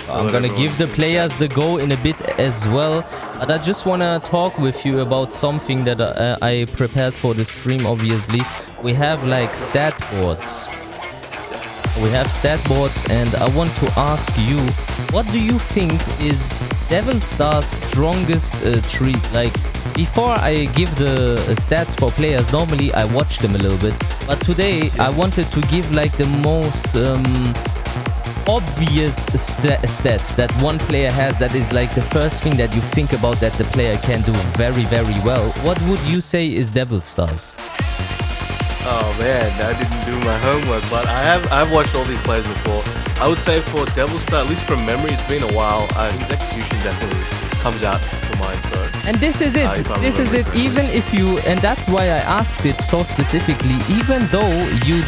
I'm gonna give the players the go in a bit as well, but I just wanna talk with you about something that I prepared for the stream. Obviously, we have like stat boards. We have stat boards, and I want to ask you, what do you think is Devilster's strongest trait? Like, before I give the stats for players, normally I watch them a little bit, but today I wanted to give like the most obvious stats that one player has, that is like the first thing that you think about that the player can do very, very well. What would you say is Devilster's? Oh man, I didn't do my homework, but I've watched all these players before. I would say for Devilster, at least from memory, it's been a while. His execution definitely comes out to mind. So, and this is it. This is it. Even if you, and that's why I asked it so specifically. Even though you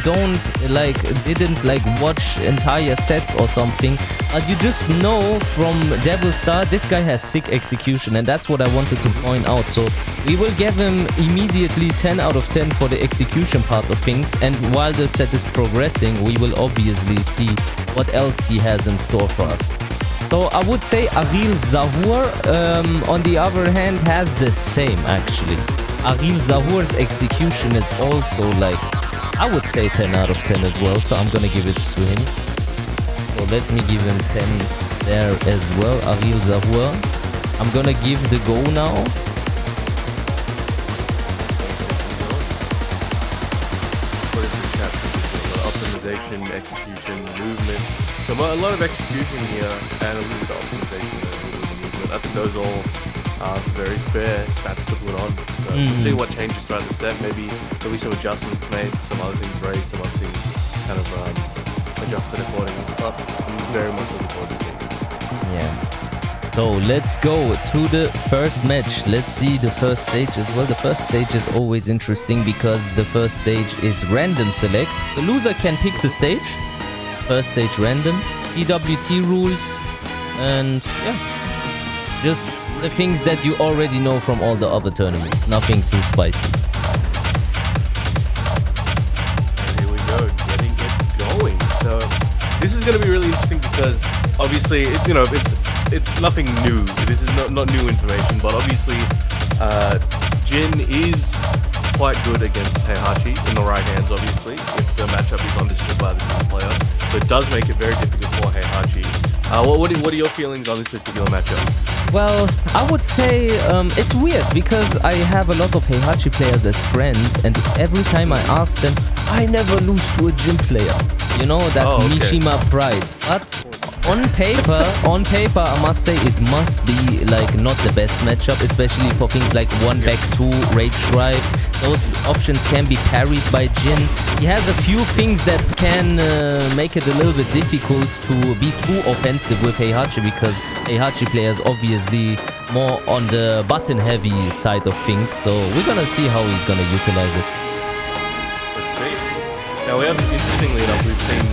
didn't watch entire sets or something, but you just know from Devilster, this guy has sick execution, and that's what I wanted to point out. So we will give him immediately 10 out of 10 for the execution part of things, and while the set is progressing, we will obviously see what else he has in store for us. So I would say Aqeel Zahoor, on the other hand, has the same actually. Aqeel Zahoor's execution is also like, I would say 10 out of 10 as well, so I'm gonna give it to him. So let me give him 10 there as well, Aqeel Zahoor. I'm gonna give the go now. Optimization, execution, movement. So a lot of execution here and a little bit of optimization and a little bit of movement. I think those all are very fair stats to put on. So we'll see what changes throughout the set. Maybe there'll be some adjustments made, some other things raised, some other things kind of adjusted accordingly. But I'm very much looking forward to seeing it. Yeah. So let's go to the first match. Let's see the first stage as well. The first stage is always interesting because the first stage is random select. The loser can pick the stage. First stage random. PWT rules. And yeah, just the things that you already know from all the other tournaments. Nothing too spicy. And here we go, getting it going. So this is going to be really interesting because obviously it's nothing new. This is not new information, but obviously Jin is quite good against Heihachi in the right hands, obviously, if the matchup is understood by the team player. So it does make it very difficult for Heihachi. What are your feelings on this particular matchup? Well, I would say it's weird because I have a lot of Heihachi players as friends, and every time I ask them, I never lose to a Jin player. You know, that Mishima pride. But on paper, I must say it must be like not the best matchup, especially for things like 1-back-2, Rage Drive. Those options can be parried by Jin. He has a few things that can make it a little bit difficult to be too offensive with Heihachi, because Heihachi players obviously more on the button-heavy side of things. So we're gonna see how he's gonna utilize it. Let's see. Now we have, interestingly enough, we've seen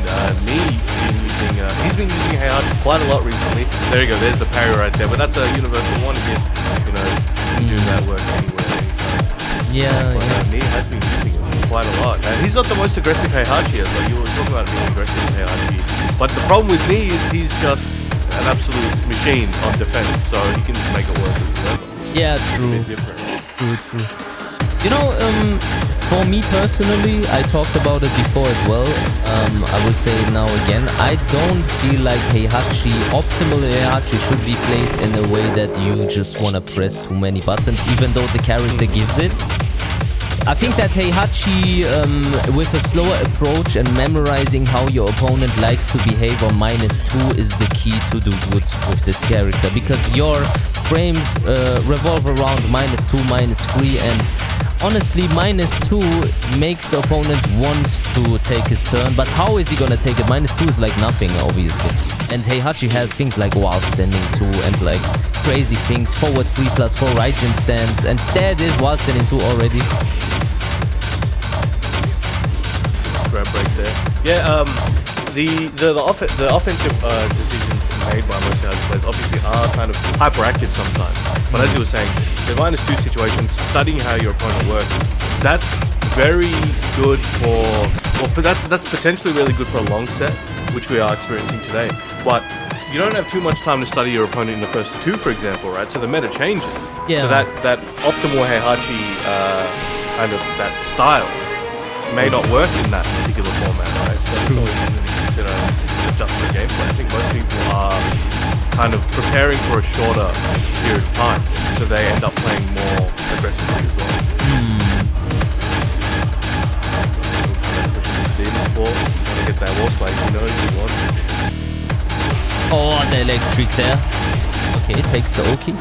he's been using Heihachi quite a lot recently. There you go, there's the parry right there, but that's a universal one again. You know, you can do that work anywhere. Nee has been using it quite a lot. And he's not the most aggressive Heihachi, like you were talking about being aggressive in Heihachi. But the problem with Nee is he's just an absolute machine on defense, so he can just make it work with whoever. Yeah, true. True. You know, for me personally, I talked about it before as well. I will say it now again. I don't feel like optimal Heihachi should be played in a way that you just want to press too many buttons, even though the character gives it. I think that Heihachi, with a slower approach and memorizing how your opponent likes to behave on -2 is the key to do good with this character, because your frames revolve around -2, -3, and honestly, -2 makes the opponent want to take his turn, but how is he gonna take it? -2 is like nothing, obviously. And Heihachi has things like while standing 2 and like crazy things, forward 3+4 right Jin stance, and there it is, while standing 2 already. Grab break there. Yeah, the offensive decisions made by most Heihachi players obviously are kind of hyperactive sometimes. But as you were saying, the -2 situations, studying how your opponent works, that's very good that's potentially really good for a long set, which we are experiencing today. But you don't have too much time to study your opponent in the first two, for example, right? So the meta changes. Yeah. So that optimal Heihachi kind of that style may not work in that particular format, right? So it's always something to consider adjusting the gameplay. I think most people are kind of preparing for a shorter period of time, so they end up playing more aggressively as well. Demon Ball, trying to get that wall spike, you know, if you want. Oh, the electric there. Okay, takes the Oki.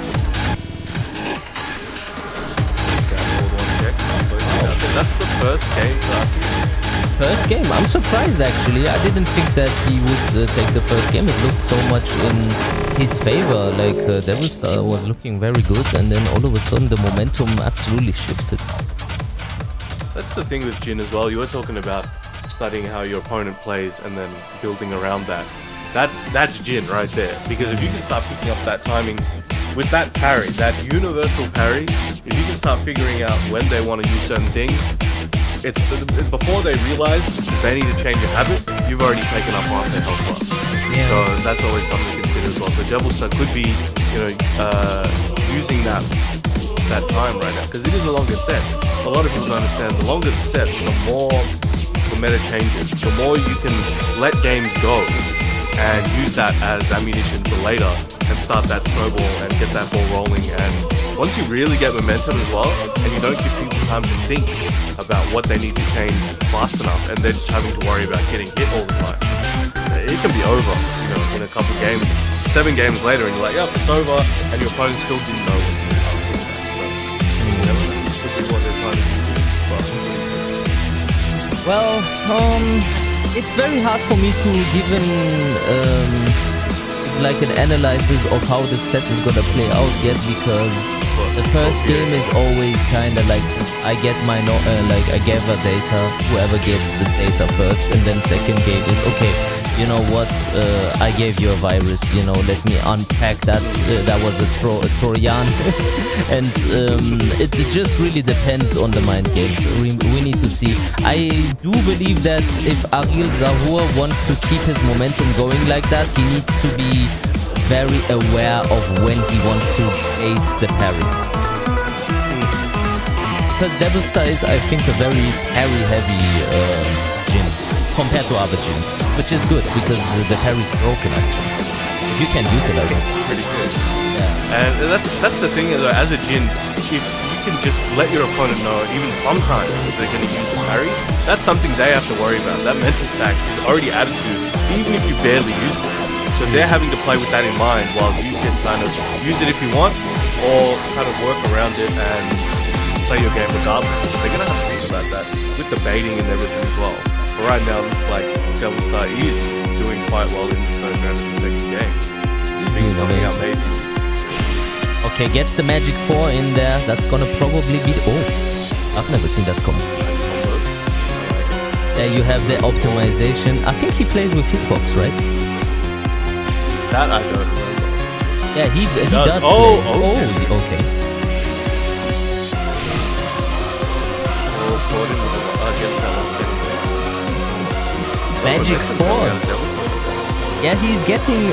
That's the first game for Akil. First game? I'm surprised actually. I didn't think that he would take the first game. It looked so much in his favor. Like Devilster was looking very good, and then all of a sudden the momentum absolutely shifted. That's the thing with Jin as well. You were talking about studying how your opponent plays and then building around that. That's Jin right there. Because if you can start picking up that timing with that parry, that universal parry, if you can start figuring out when they want to use certain things, it's before they realize they need to change a habit, you've already taken up half their health bar. Yeah. So that's always something to consider as well. So Devilster could be, using that time right now, because it is a longer set. A lot of people don't understand, the longer the set, the more the meta changes, the more you can let games go and use that as ammunition for later and start that snowball and get that ball rolling. And once you really get momentum as well, and you don't give people time to think about what they need to change fast enough, and they're just having to worry about getting hit all the time, it can be over, in a couple games, 7 games later, and you're like, yep, it's over, and your opponent still didn't know what to do. Could be what they're trying to do. Well, it's very hard for me to give an analysis of how the set is gonna play out yet, because the first game is always kind of like I get my I gather data, whoever gets the data first, and then second game is okay. You know what? I gave you a virus. Let me unpack that. That was a Trojan, and it just really depends on the mind games. We need to see. I do believe that if Aqeel Zahoor wants to keep his momentum going like that, he needs to be very aware of when he wants to bait the parry. Because Devilster is, I think, a very parry-heavy Jin compared to other Jins, which is good because the parry is broken actually. You can utilize it. Pretty good. Yeah. And that's the thing, as a Jin, if you can just let your opponent know, even sometimes, if they're going to use the parry, that's something they have to worry about. That mental stack is already added to, even if you barely use it. So they're having to play with that in mind, while you can kind of use it if you want, or kind of work around it and play your game regardless. So they're going to have to think about that with the baiting and everything as well. But right now, it looks like Devilster is doing quite well in the first round of the second game. He's something out maybe. Okay, gets the magic 4 in there. That's gonna probably be... Oh, I've never seen that come. There you have the optimization. I think he plays with hitbox, right? That I don't remember. Yeah, he does. Oh, play. okay. Oh, okay. Magic Force. Yeah, he's getting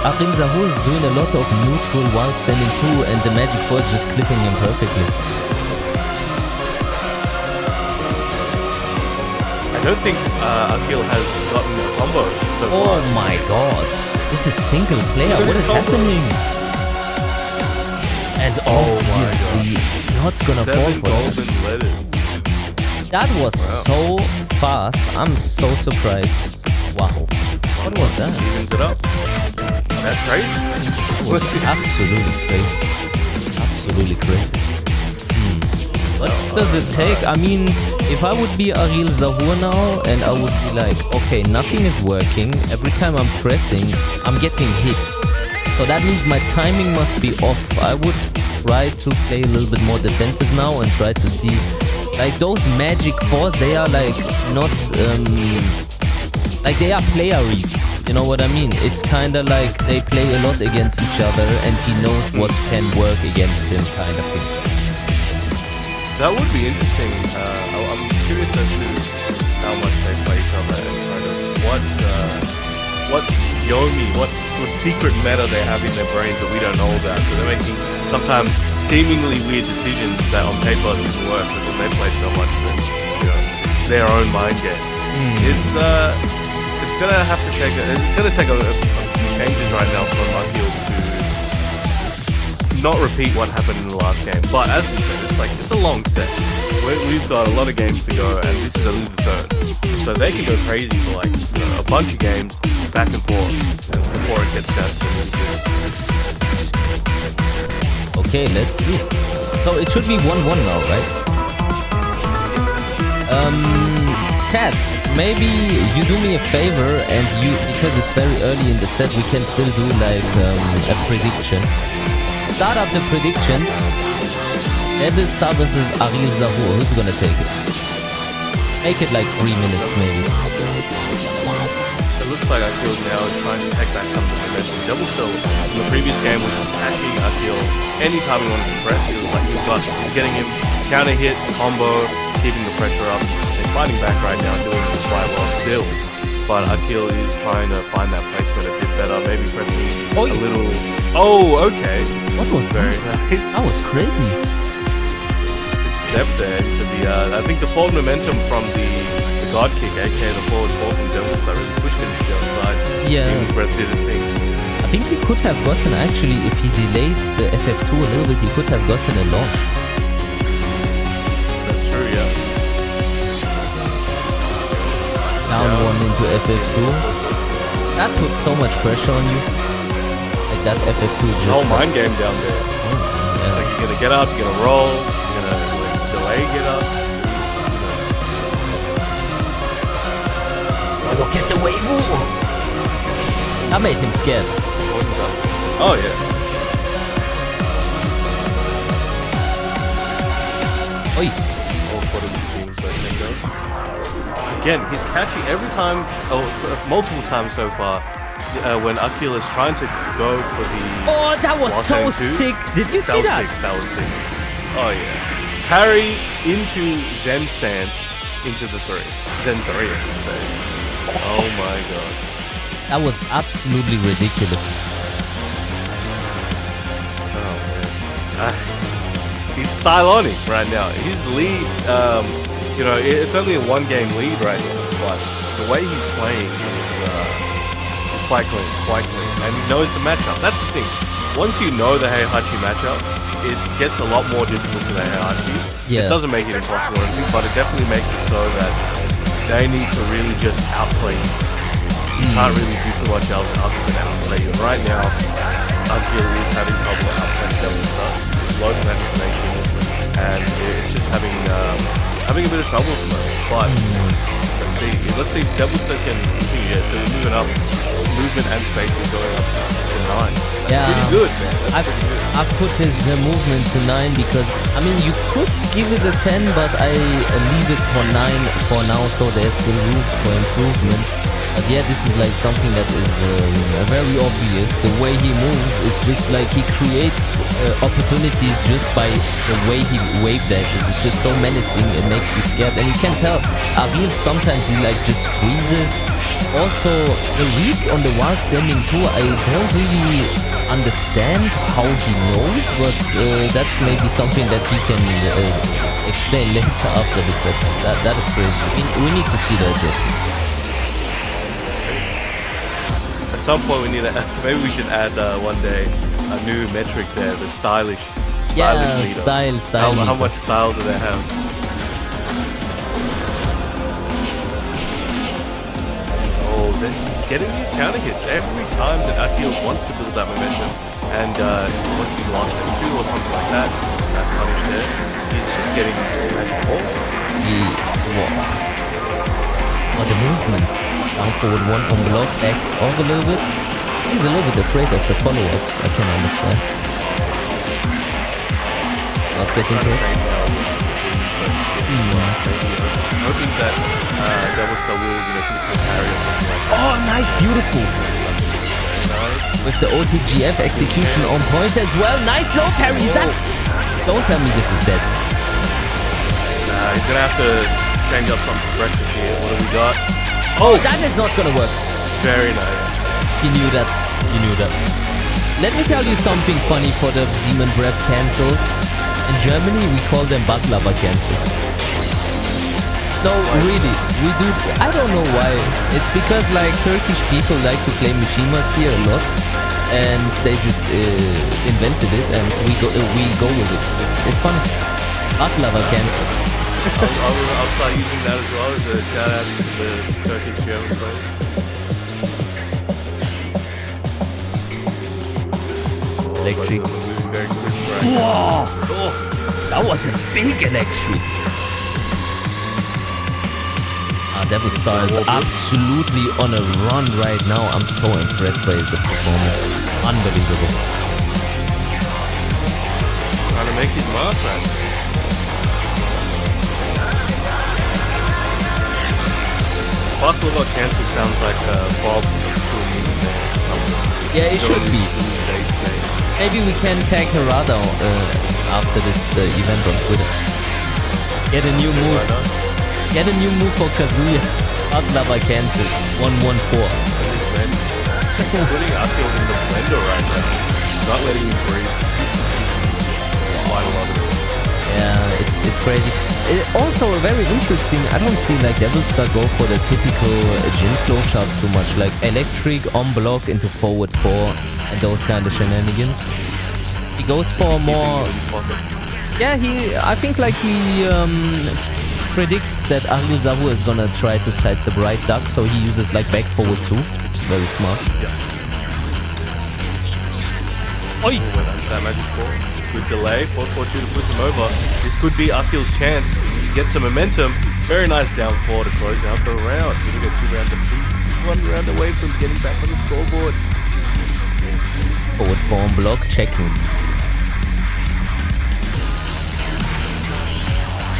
Aqeel Zahoor is doing a lot of neutral while standing 2, and the Magic Force just clipping him perfectly. I don't think Akil has gotten a combo so far. Oh my god. This is single player. What is happening? And obviously not gonna fall for that. That was so fast. I'm so surprised. Wow. What was that? Evens it up. That's crazy. It was absolutely crazy. Absolutely crazy. What does it take? I mean, if I would be Aqeel Zahoor now and I would be like, okay, nothing is working. Every time I'm pressing, I'm getting hit. So that means my timing must be off. I would try to play a little bit more defensive now and try to see, like those Magic Force, they are like not, like they are player reads. You know what I mean? It's kind of like they play a lot against each other and he knows what can work against him, kind of thing. That would be interesting. I'm curious as to how much they play each other and kind of what Yomi, what secret meta they have in their brains that we don't know about. So they're making sometimes seemingly weird decisions that on paper shouldn't work because they play so much that, you know, their own mind game. It's gonna have to take a few changes right now for Akil to not repeat what happened in the last game. But as we said, it's a long set. We've got a lot of games to go, and this is only the third. So they can go crazy for like, you know, a bunch of games back and forth before it gets down to the nitty-gritty. Okay, let's see. So it should be 1-1 now, right? Cat, maybe you do me a favor and because it's very early in the set, we can still do like a prediction. Start up the predictions. Devilster versus Aqeel Zahoor. Who's gonna take it? Make it like 3 minutes maybe. It looks like Aqeel now is trying to take back some of the momentum. Devilster in the previous game was attacking Aqeel anytime he wanted to press. It was like he's getting him counter hit, combo, keeping the pressure up. He's fighting back right now, doing it quite well still. But Aqeel is trying to find that placement a bit better, maybe pressing a little. Oh, okay. What was very that? nice? That was crazy. Step there into the I think the forward momentum from the guard kick, aka the forward ball from Devilster, really pushed him to the outside. Yeah. Doing Brett did thing. I think he could have gotten, actually, if he delayed the FF2 a little bit, he could have gotten a launch. That's true, yeah. Down one into FF2. That puts so much pressure on you. Like that FF2 just... Whole mind game down there. Yeah. Like you're gonna get up, you're gonna roll, you're gonna delay get up. Look at the way move. That made him scared. Oh yeah. Oi. Again, he's catchy every time, multiple times so far. When Aqeel is trying to go for the... Oh, that was so sick. Did you see that? That was sick. Oh yeah. Parry into Zen stance into the 3. Zen 3, I should say. Oh my god. That was absolutely ridiculous. Oh man. He's stylionic right now. His lead, you know, it's only a 1-game lead right now, but the way he's playing is quite clean. And he knows the matchup. That's the thing. Once you know the Heihachi matchup, it gets a lot more difficult for the Heihachi. Yeah. It doesn't make it impossible or anything, but it definitely makes it so that they need to really just outplay you. You can't really do too much else other than outplay you. Right now, Aqeel is having trouble outplaying Devilster. Low transformation, and it's just having a bit of trouble for them. But let's see if Devilster can continue. Yeah, so we're moving up. Movement and space is going up to 9. That's pretty good, man. I've put his movement to 9 because, I mean, you could give it a 10, but I leave it for 9 for now, so there's still room for improvement. But yeah, this is like something that is very obvious. The way he moves is just like he creates opportunities just by the way he wave dashes. It's just so menacing, it makes you scared. And you can tell, Aqeel sometimes he like just freezes. Also, the reads on the wild standing too, I don't really understand how he knows, but that's maybe something that he can explain later after the set. That is crazy. We need to see that just. At some point we need to, maybe we should add one day a new metric there, the stylish leader. Style. How much style do they have? Oh, he's getting these counter hits every time that Aqeel wants to build that momentum, and wants to be lost in 2 or something like that. That's punished there. He's just getting magic ball. Oh, the movement. Down forward 1 on block, X off a little bit. He's a little bit afraid of the follow-ups, I can understand. Not getting to it. Hoping that Devilster will, keep the parry or something like that. Oh, nice, beautiful. With the OTGF execution on point as well. Nice low parry. Is that... Don't tell me this is dead. Nah, he's gonna have to change up some breakfast here. What do we got? Oh, that is not gonna work. Very nice. He He knew that. He knew that. Let me tell you something funny for the demon breath cancels. In Germany, we call them baklava cancels. No, really, we do. I don't know why. It's because like Turkish people like to play Mishimas here a lot, and they just invented it, and we go with it. It's funny. Baklava cancel. I'll start using that as well as a shout out to the Turkish German players. Electric. Very crisp right Whoa! now. That was a big electric. Devilster is absolutely on a run right now. I'm so impressed by his performance. Unbelievable. Trying to make his mark, man. Baklava cancel sounds like Bob to me. Yeah, it should be. Maybe we can tag Harada after this event on Twitter. Get a new move. Get a new move for Kazuya. Baklava cancel. 114. Putting Aqeel in the blender right now. Not letting him breathe. Quite a lot of it. Yeah, it's crazy. Also very interesting. I don't see like Devilster go for the typical Jin flow charts too much. Like electric on block into forward 4 and those kind of shenanigans. He goes for more. Yeah, I think like he predicts that Zahoor is gonna try to sidestep right duck, so he uses like back forward 2, which is very smart. Yeah. Oi! That magic 4. Good delay. 4-4-2 to push him over. This could be Akeel's chance to get some momentum. Very nice down 4 to close out the round. We're gonna get 2 rounds apiece. 1 round away from getting back on the scoreboard. Forward 4 on block, checking.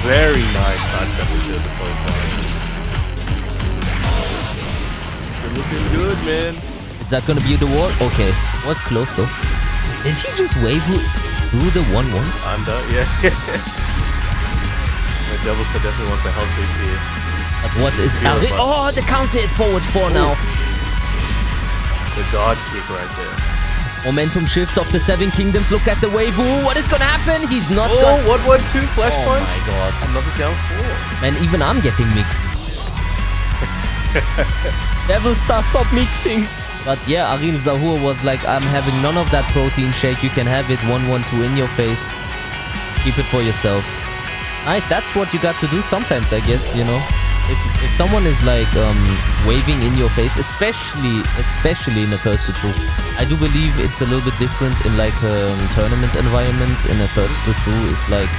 Very nice sidestep with the close out. You're looking good, man. Is that gonna be the wall? Okay, was close though. Did he just wave through the 1-1? Under, yeah. The Devilster definitely wants a health lead here. But what is Ari? Oh, the counter is forward 4 now. The dodge kick right there. Momentum shift of the 7 Kingdoms. Look at the wave. Ooh, what is gonna happen? He's not gonna... 1-1-2 flash point. Oh my god. Another down 4. And even I'm getting mixed. Devilster, stop mixing. But yeah, Aqeel Zahoor was like, I'm having none of that protein shake. You can have it 1-1-2 in your face. Keep it for yourself. Nice, that's what you got to do sometimes, I guess, you know. If someone is like waving in your face, especially in a first to 2, I do believe it's a little bit different in like tournament environments. In a first to 2, it's like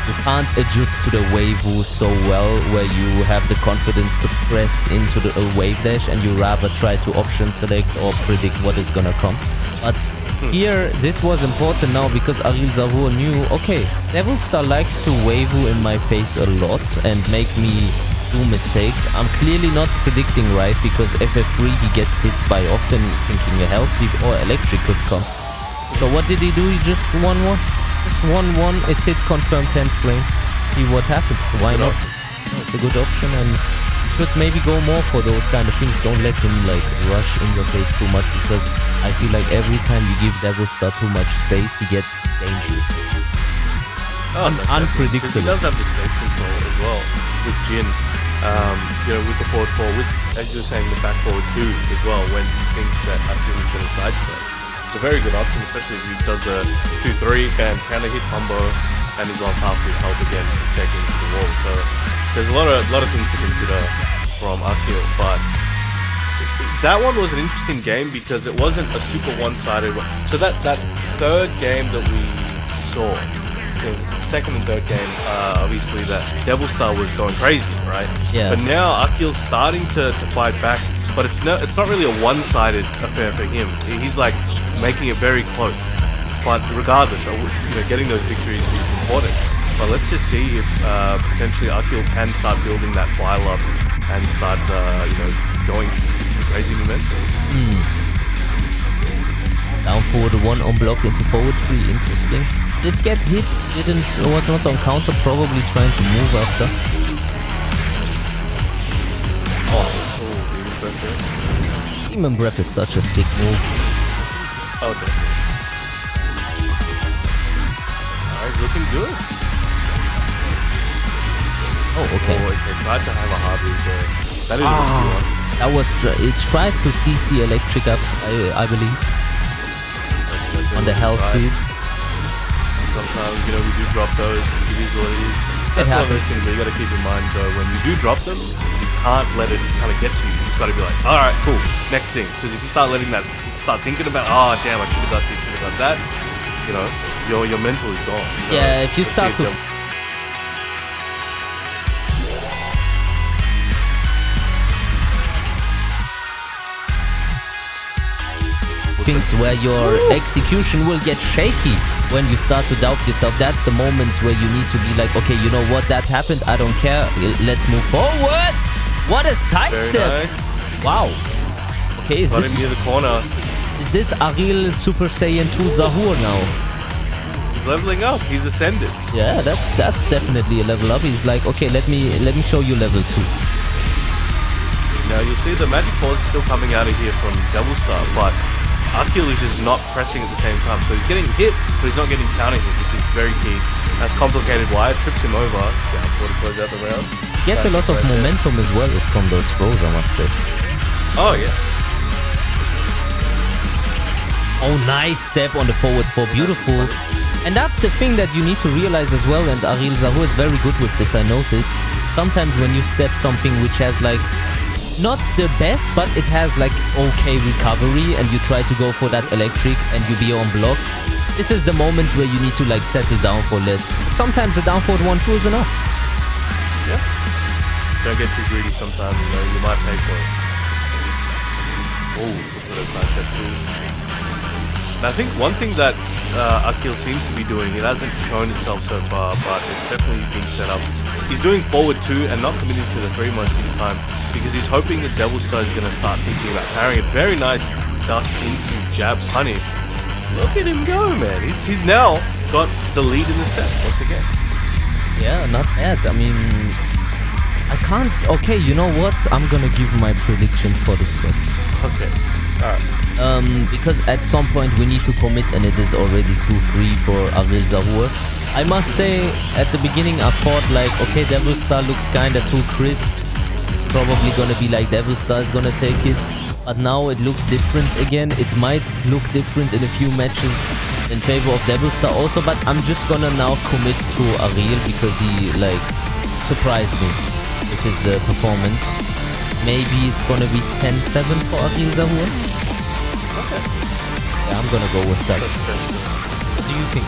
you can't adjust to the wave so well, where you have the confidence to press into the wave dash, and you rather try to option select or predict what is gonna come. But here, this was important now because Aqeel Zahoor knew, okay, Devilster likes to wave in my face a lot and make me do mistakes. I'm clearly not predicting right because FF3 he gets hit by often thinking a health sweep or electric could come. So what did he do? He just 1-1. Just 1-1. It's hit confirmed 10th frame. See what happens. Why not? It's a good option, and you should maybe go more for those kind of things. Don't let him like rush in your face too much, because I feel like every time you give Devilster too much space, he gets dangerous. Unpredictable. He does have the space control as well with Jin. You know, with the forward 4, with, as you were saying, the back forward 2 as well, when he thinks that Akil is going to sidestep. It's a very good option, especially if he does the 2-3 and counter hit combo, and he's on half his health again, taking into the wall. So there's a lot of things to consider from Akil, but that one was an interesting game because it wasn't a super one-sided one. So that third game that we saw, the second and third game, obviously that Devilster was going crazy, right? Yeah. But now Akil's starting to fight back, but it's not really a one-sided affair for him. He's like making it very close. But regardless, getting those victories is important. But let's just see if potentially Akil can start building that file up and start, going crazy momentum. Down forward 1 on block into forward 3. Interesting. Did get hit, was not on counter, probably trying to move after. Demon Breath is such a sick move. Oh, definitely. Alright, looking good. Oh, okay. Oh, it tried to have a hard read there. That is a risky one. That was it tried to CC electric up, I believe, on the hell speed. Sometimes, you know, we do drop those. It is what it is. That's one of those things that you got to keep in mind. So when you do drop them, you can't let it kind of get to you. You just got to be like, all right, cool, next thing. Because if you start letting that, start thinking about, oh damn, I should have got this, should have got that. You know, your mental is gone. So yeah, if you start to things where your execution will get shaky when you start to doubt yourself. That's the moments where you need to be like, okay, you know what, that happened, I don't care, let's move forward. What a sidestep. Nice. Wow. Okay, is Got him near the corner. this Aqeel Super Saiyan 2 Zahoor now? He's leveling up, he's ascended. Yeah, that's definitely a level up. He's like, okay, let me show you level 2. Now you'll see the magic force is still coming out of here from Devilster, but Akil is just not pressing at the same time. So he's getting hit, but he's not getting counter hit, which is very key. That's complicated why it trips him over. Yeah, before he closes out the round. Gets a lot of momentum as well from those throws, I must say. Oh yeah. Oh, nice step on the forward 4, beautiful. And that's the thing that you need to realize as well, and Aqeel Zahoor is very good with this, I noticed. Sometimes when you step something which has like not the best, but it has like okay recovery, and you try to go for that electric and you be on block, this is the moment where you need to like settle down for less. Sometimes a down forward 1-2 is enough. Yeah. Don't get too greedy sometimes, you know, you might pay for it. Oh, look at that side step too. And I think one thing that Akil seems to be doing, it hasn't shown itself so far, but it's definitely been set up. He's doing forward 2 and not committing to the 3 most of the time because he's hoping that Devilster is going to start thinking about parrying it. Very nice duck into jab punish. Look at him go, man. He's now got the lead in the set once again. Yeah, not bad. I mean, I can't... Okay, you know what? I'm gonna give my prediction for the set. Okay, alright. Because at some point we need to commit, and it is already 2-3 for Aqeel Zahoor. I must say, at the beginning I thought like, okay, Devilster looks kinda too crisp. It's probably gonna be like Devilster is gonna take it. But now it looks different again. It might look different in a few matches in favor of Devilster also, but I'm just gonna now commit to Aqeel because he like surprised me with his performance. Maybe it's gonna be 10-7 for Aqeel Zahoor. Okay. Yeah, I'm gonna go with that. What do you think?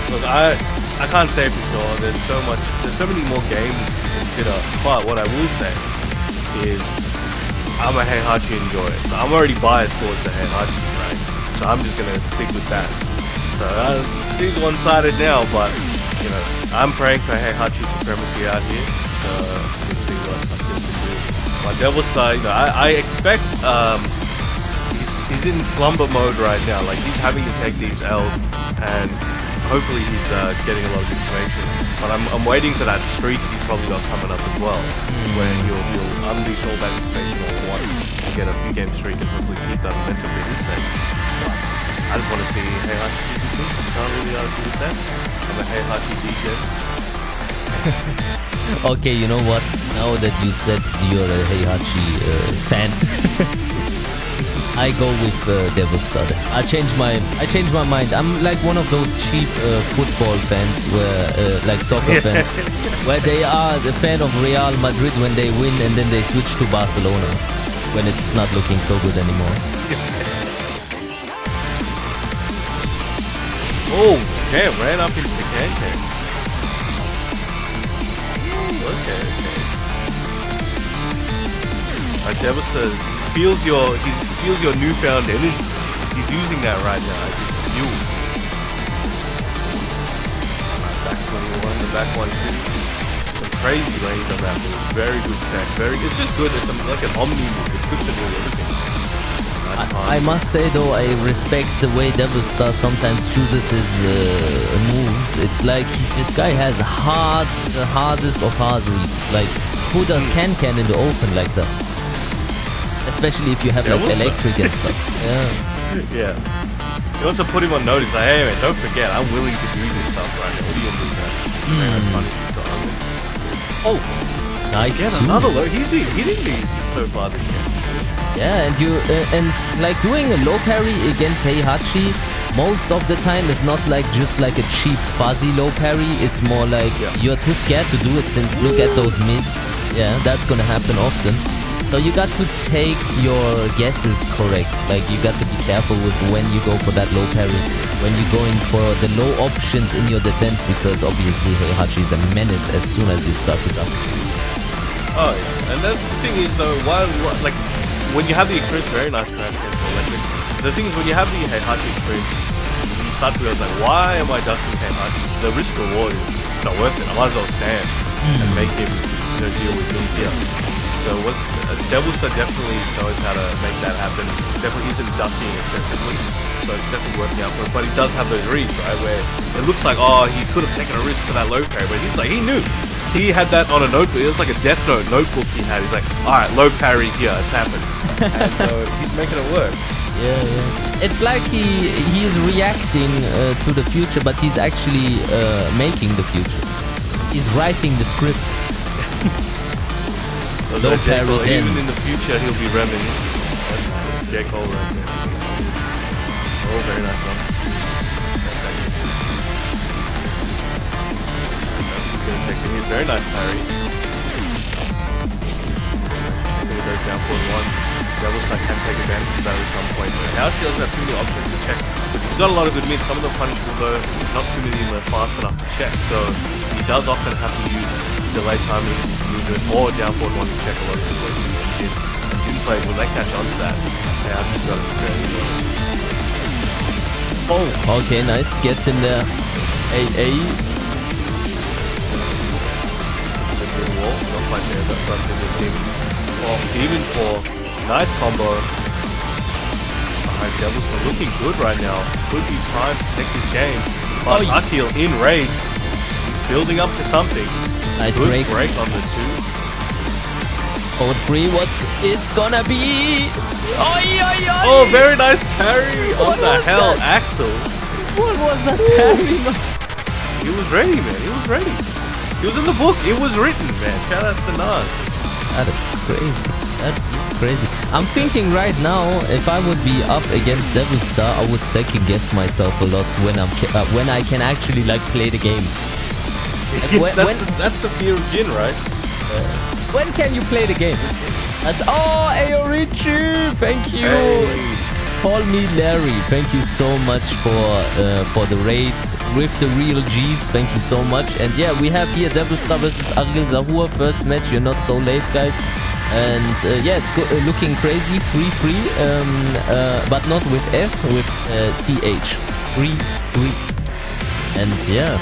Look, I can't say for sure. There's so many more games to consider. But what I will say is I'm a Heihachi enjoyer. So I'm already biased towards the Heihachi, right? So I'm just gonna stick with that. So things one-sided now, but you know, I'm praying for Heihachi supremacy out here. So we'll see what I can do. My Devilster, you know, I expect he's in slumber mode right now. Like he's having to take these L's, and hopefully he's getting a lot of information. But I'm waiting for that streak he's probably got coming up as well, where he'll unleash all that information all at once and get a few game streak and hopefully keep that momentum for his sake. But I just want to see Heihachi do this. Can't really argue with that. I'm a Heihachi DJ. Okay, you know what? Now that you said you're a Heihachi fan, I go with Devilster. I changed my mind. I'm like one of those cheap football fans, where like soccer fans, where they are the fan of Real Madrid when they win, and then they switch to Barcelona when it's not looking so good anymore. Oh, damn! Ran up into the can. Okay. Devilster feels your newfound energy. He's using that right now. It's fuel. Back 21, the back 150. Some crazy range on that move. Very good stack. It's just good. It's like an omni move. It's good to do everything. I must say though, I respect the way Devilster sometimes chooses his moves. It's like this guy has the hardest of hard reads. Like, who does can in the open like that? Especially if you have like Devilster. electric and stuff. Yeah. Yeah. He wants to put him on notice. Like, hey man, don't forget, I'm willing to do this stuff right now. What are you gonna do, man? Oh, nice. Get another low. He's hitting me so far this year. Yeah, and you and like doing a low parry against Heihachi most of the time is not like just like a cheap fuzzy low parry. It's more like you're too scared to do it since look at those mids. Yeah, that's gonna happen often. So you got to take your guesses correct. Like you got to be careful with when you go for that low parry, when you're going for the low options in your defense, because obviously Heihachi is a menace as soon as you start to duck. Oh yeah, and that's the thing is though, like when you have the experience, very nice crowd against electric. The thing is when you have the Heihachi experience, you start to realize like, why am I ducking Heihachi? The risk reward is not worth it. I might as well stand and make him deal with me here. So Devilster definitely knows how to make that happen. Definitely isn't ducking excessively, so it's definitely working out for him. But he does have those reads, right, where it looks like, oh, he could have taken a risk for that low parry, but he's like, he knew. He had that on a notebook. It was like a Death Note notebook he had. He's like, alright, low parry here, it's happened. And so he's making it work. Yeah. It's like he's reacting to the future, but he's actually making the future. He's writing the script. Low parry, even in the future, he'll be reminiscing. That's J. Cole right there. Oh, very nice one. He's very nice parry. He goes down for one. Devilster can take advantage of that at some point. Now she doesn't have too many options to check. But he's got a lot of good mids. Some of the punishes though, not too many of them are fast enough to check. So he does often have to use delay timing movement or down forward one to check a lot of his ways. And June play, when they catch on to that, they have to go to the Oh, okay, nice. Gets in there. AA. Wall, not quite there, but front in the team. Well, even for nice combo. Alright, Devilster looking good right now. Could be time to take this game. But Akil in rage, building up to something. Nice good break on the two. Forward 3, what's it's gonna be? Oh, very nice parry on the hell, Aqeel. What was that parry? He was ready, man. He was ready. He was in the book. It was written, man. Shout out to Nas. That is crazy. That is crazy. I'm thinking right now, if I would be up against Devilster, I would second guess myself a lot when I can actually like play the game. Like, that's the fear of Jin, right? When can you play the game? That's Aorichi, thank you. Hey. Call me Larry. Thank you so much for the raid with the real G's. Thank you so much. And yeah, we have here Devilster versus Aqeel Zahoor. First match. You're not so late, guys. And yeah, it's looking crazy. 3-3, but not with F, with TH. 3-3. And yeah,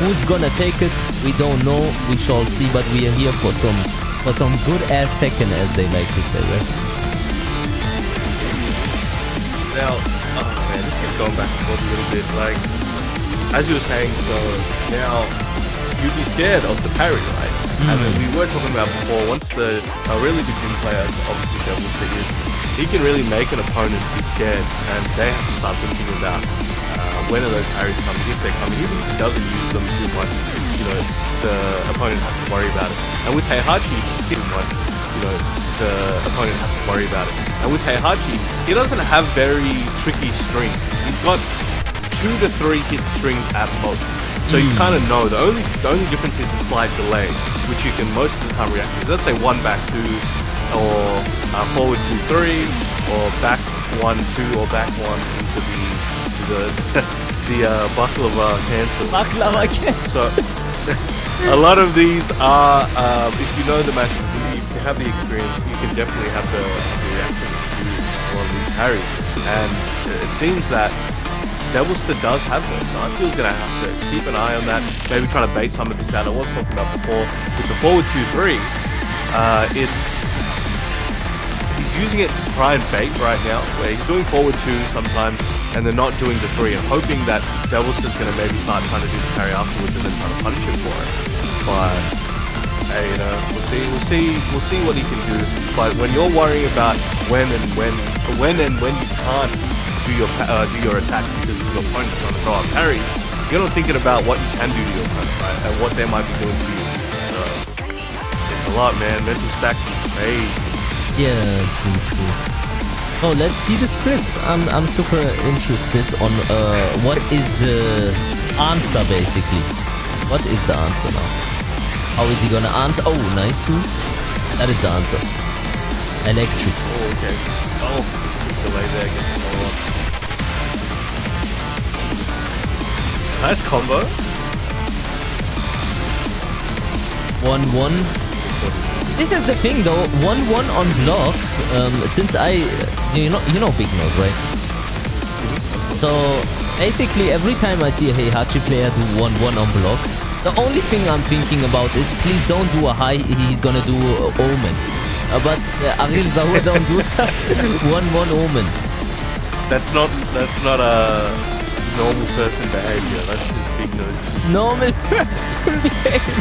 who's gonna take it? We don't know. We shall see. But we are here for some good ass Tekken, as they like to say, right? Now, oh man, this keeps going back and forth a little bit. Like, as you were saying, so now you'd be scared of the parry, right? And then we were talking about before, once a really good gym player, obviously Devilster is, he can really make an opponent be scared, and they have to start thinking about when are those parries coming, if they're coming. Even if he doesn't use them too much, the opponent has to worry about it. And with Heihachi, too much, the opponent has to worry about it. And with Heihachi, he doesn't have very tricky strings. He's got 2 to 3 hit strings at most. So you kind of know. The only difference is the slight delay, which you can most of the time react to. Let's say 1 back 2, or forward 2 3, or back 1 2, or back 1 into the baklava cancel. Baklava cancel. So a lot of these are, if you know the matches, if you have the experience, you can definitely have the reaction to a lot of these parries. And it seems that Devilster does have those, so Akeel's going to have to keep an eye on that, maybe trying to bait some of this out. I was talking about before, with the forward 2-3, he's using it to try and bait right now, where he's doing forward 2 sometimes, and they're not doing the 3, and hoping that Devilster's going to maybe start trying to do the parry afterwards and then trying to punish him for it. But Hey, you know, we'll see what he can do. But when you're worrying about when and when you can't do your attacks because your opponent's trying to throw a parry, you're not thinking about what you can do to your opponent, right? And what they might be doing to you. So it's a lot, man. Mental stacks is crazy. Yeah, true. Oh, let's see the script. I'm super interested on what is the answer basically. What is the answer now? How is he gonna answer? Oh, nice dude. That is the answer. Electric. Oh, okay. Oh, delay there against the follow-up. Nice combo. 1-1. This is the thing though. 1-1 on block. Since you know Big Nose, right? So basically every time I see a Heihachi player do 1-1 on block, the only thing I'm thinking about is please don't do a high. He's gonna do Omen. But Aqeel Zahoor don't do 1-1 Omen. That's not a normal person behavior. That's just Big Nose. Normal person behavior.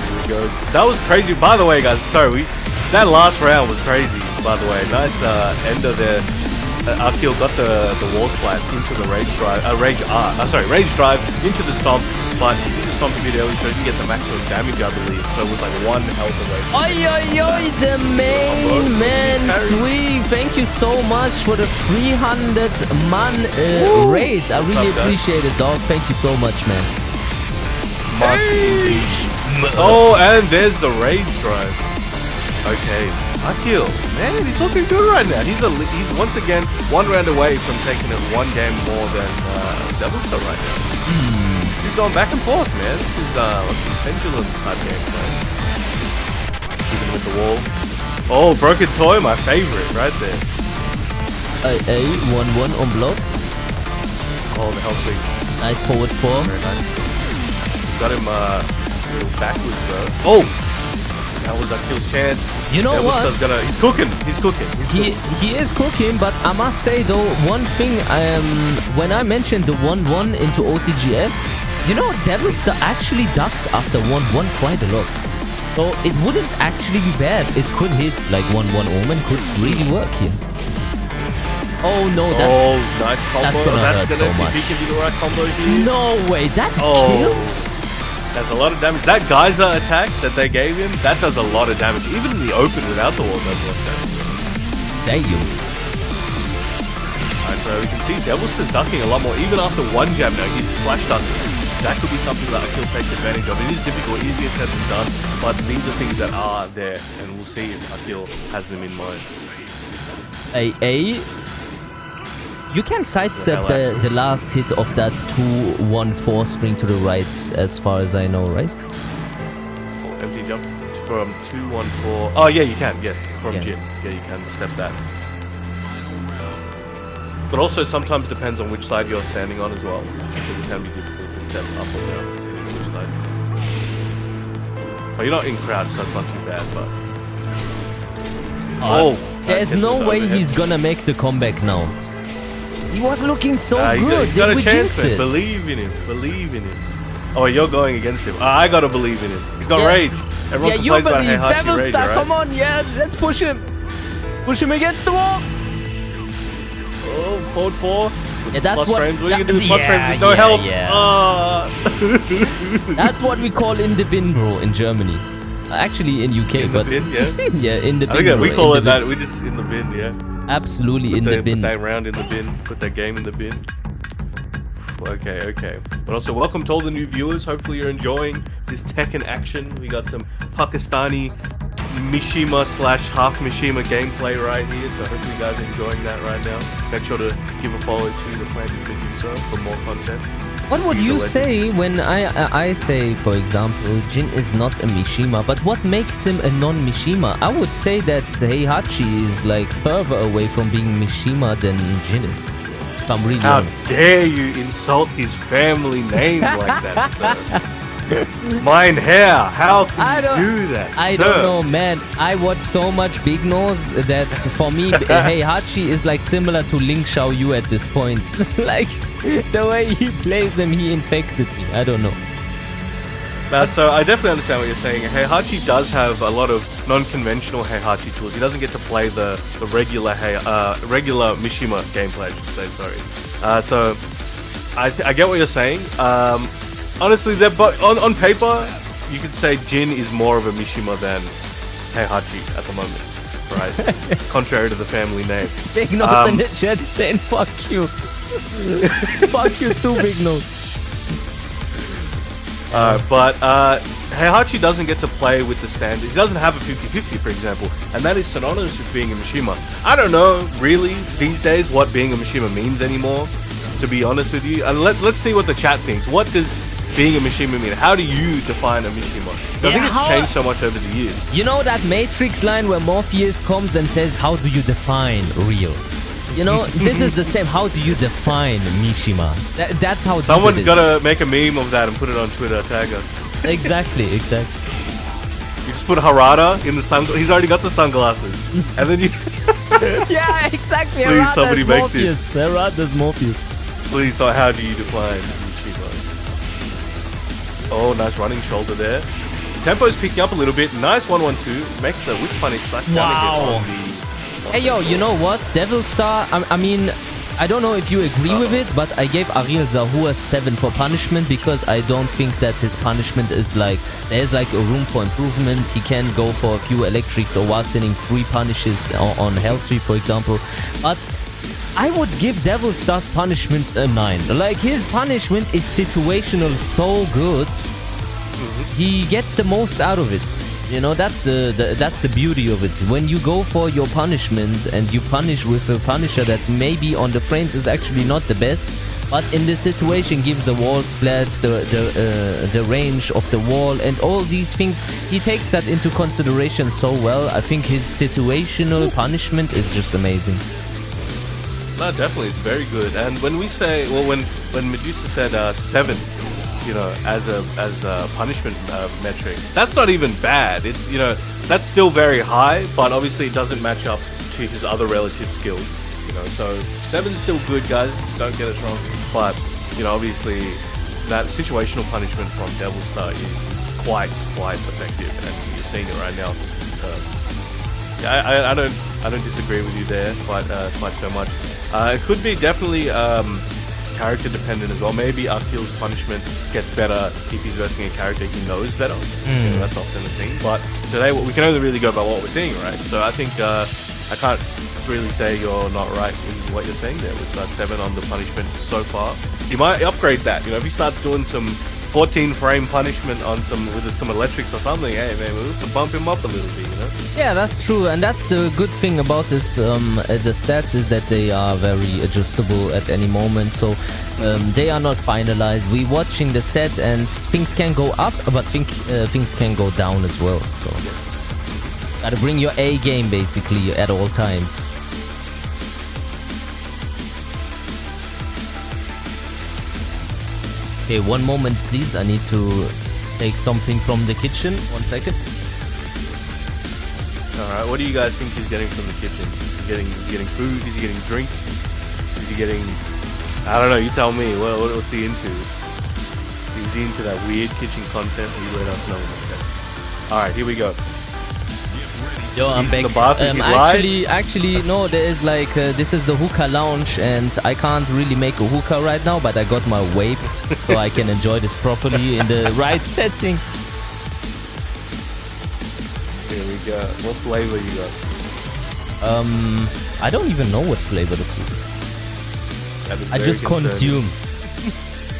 Here we go. That was crazy. By the way, guys, sorry, that last round was crazy. By the way, nice ender there. Akil got the wall splash into the rage drive, rage drive into the stomp, but he did the stomp a bit early, so he didn't get the maximum damage, I believe. So it was like 1 health away. Oi, the main man, sweet. Thank you so much for the 300 man raid. I really appreciate it, dog. Thank you so much, man. Oh, and there's the rage drive. Okay, Akil, man, he's looking good right now. He's once again 1 round away from taking it 1 game more than Devilster right now. He's going back and forth, man. This is like a pendulum type game, right? Keeping with the wall. Oh, broken toy, my favorite, right there. 1-1 on block. Oh, the health swing. Nice forward 4. Very nice. Got him a little backwards though. Oh! That was Akil's chance. You know what? He's cooking. He is cooking, but I must say though, one thing, when I mentioned the 1-1 into OTGF, you know, Devilster actually ducks after 1-1 quite a lot. So it wouldn't actually be bad. It could hit like 1-1 Omen, could really work here. Oh no, nice combo. That's gonna hurt so much. If he can do the right combo here. No way, that kills? That's a lot of damage. That geyser attack that they gave him, that does a lot of damage. Even in the open without the wall does a lot of damage. Damn. Alright, so we can see Devilster's ducking a lot more. Even after 1 jab now, he's flash ducking. That could be something that Akil takes advantage of. It is difficult, easier said than done, but these are things that are there, and we'll see if Akil has them in mind. You can sidestep the last hit of that 2-1-4 spring to the right, as far as I know, right? Oh, empty jump from 2-1-4. Oh yeah, you can. Yes, from Jin. Yeah, you can step that. But also sometimes depends on which side you're standing on as well, because it can be difficult to step up or down depending on which side. But you're not in crouch, so it's not too bad. But there's no way he's gonna make the comeback now. He was looking so good. He's got a chance, man. Believe in him. Believe in him. Oh, you're going against him. I gotta believe in him. He's got rage. Everyone complains about Heihachi rage, right? Come on, let's push him. Push him against the wall. Oh, forward 4. Yeah, that's what you can do with plus frames with no health. That's what we call in the bin, bro, in Germany. Actually, in UK, in the bin, yeah. Yeah, in the bin. I think we call it that. We just in the bin, yeah. Absolutely in the bin. Put that round in the bin. Put that game in the bin. Okay. But also, welcome to all the new viewers. Hopefully, you're enjoying this Tekken action. We got some Pakistani Mishima / half Mishima gameplay right here. So hopefully, you guys are enjoying that right now. Make sure to give a follow to the Plantedmedusa for more content. What would you say when I say, for example, Jin is not a Mishima, but what makes him a non-Mishima? I would say that Heihachi is like further away from being Mishima than Jin is. How dare you insult his family name like that, sir? Mine hair. How can I you don't- do that? I sir? don't know, man. I watch so much Big Nose that for me, Heihachi is like similar to Link Xiaoyu at this point. Like the way he plays him, he infected me. I don't know. So I definitely understand what you're saying. Heihachi does have a lot of non-conventional Heihachi tools. He doesn't get to play the regular regular Mishima gameplay, I should say. Sorry. So I get what you're saying. Honestly, they're on paper, you could say Jin is more of a Mishima than Heihachi at the moment, right? Contrary to the family name. Big Nose in the chat saying fuck you. Fuck you too, Big Nose. But Heihachi doesn't get to play with the standard. He doesn't have a 50-50, for example, and that is synonymous with being a Mishima. I don't know, really, these days, what being a Mishima means anymore, to be honest with you. And let's see what the chat thinks. What does being a Mishima mean? How do you define a Mishima? I think it's changed so much over the years. You know that Matrix line where Morpheus comes and says, how do you define real? You know, this is the same. How do you define Mishima? That's how. Someone's gotta make a meme of that and put it on Twitter. Tag us. Exactly. You just put Harada in the sun. He's already got the sunglasses, and then you. Yeah, exactly. Please, somebody make this. Harada's Morpheus. Please, so how do you define Mishima? Oh, nice running shoulder there. Tempo's picking up a little bit. Nice 1-1-2. Makes the whip punish. Wow. Hey yo, you know what? Devilster, I mean, I don't know if you agree with it, but I gave Aqeel Zahoor 7 for punishment because I don't think that his punishment is like, there's like a room for improvement. He can go for a few electrics or while sending 3 punishes on health sweep, for example. But I would give Devilster's punishment a 9. Like, his punishment is situational so good. He gets the most out of it. You know, that's the beauty of it. When you go for your punishment and you punish with a punisher that maybe on the frames is actually not the best, but in this situation gives a wall splat, the range of the wall and all these things, he takes that into consideration so well. I think his situational punishment is just amazing. No, definitely, it's very good. And when we say, well, when Medusa said 7, you know, as a punishment metric, that's not even bad. It's, you know, that's still very high, but obviously it doesn't match up to his other relative skills, you know. So 7's still good, guys, don't get us wrong, but you know, obviously that situational punishment from Devilster is quite effective, and you're seeing it right now. Yeah, I don't disagree with you there quite so much. It could be definitely character dependent as well. Maybe Akil's punishment gets better if he's versing a character he knows better. You know, that's often the thing. But today we can only really go by what we're seeing, right? So I think I can't really say you're not right in what you're saying there with 7 on the punishment so far. You might upgrade that. You know, if he starts doing some 14 frame punishment on some electrics or something, hey man, we'll have to bump him up a little bit, you know? Yeah, that's true, and that's the good thing about this, the stats is that they are very adjustable at any moment, so they are not finalized. We're watching the set and things can go up, but things can go down as well, so gotta bring your A game basically at all times. Okay, one moment please, I need to take something from the kitchen. 1 second. Alright, what do you guys think he's getting from the kitchen? Is he getting food? Is he getting drink? Is he getting... I don't know, you tell me. What's he into? Is he into that weird kitchen content? You let us know in the chat. Alright, here we go. Yo, I'm back. Actually, no, there is like, this is the Hookah lounge and I can't really make a hookah right now, but I got my vape, so I can enjoy this properly in the right setting. Here we go. What flavor you got? I don't even know what flavor this is. I just consume.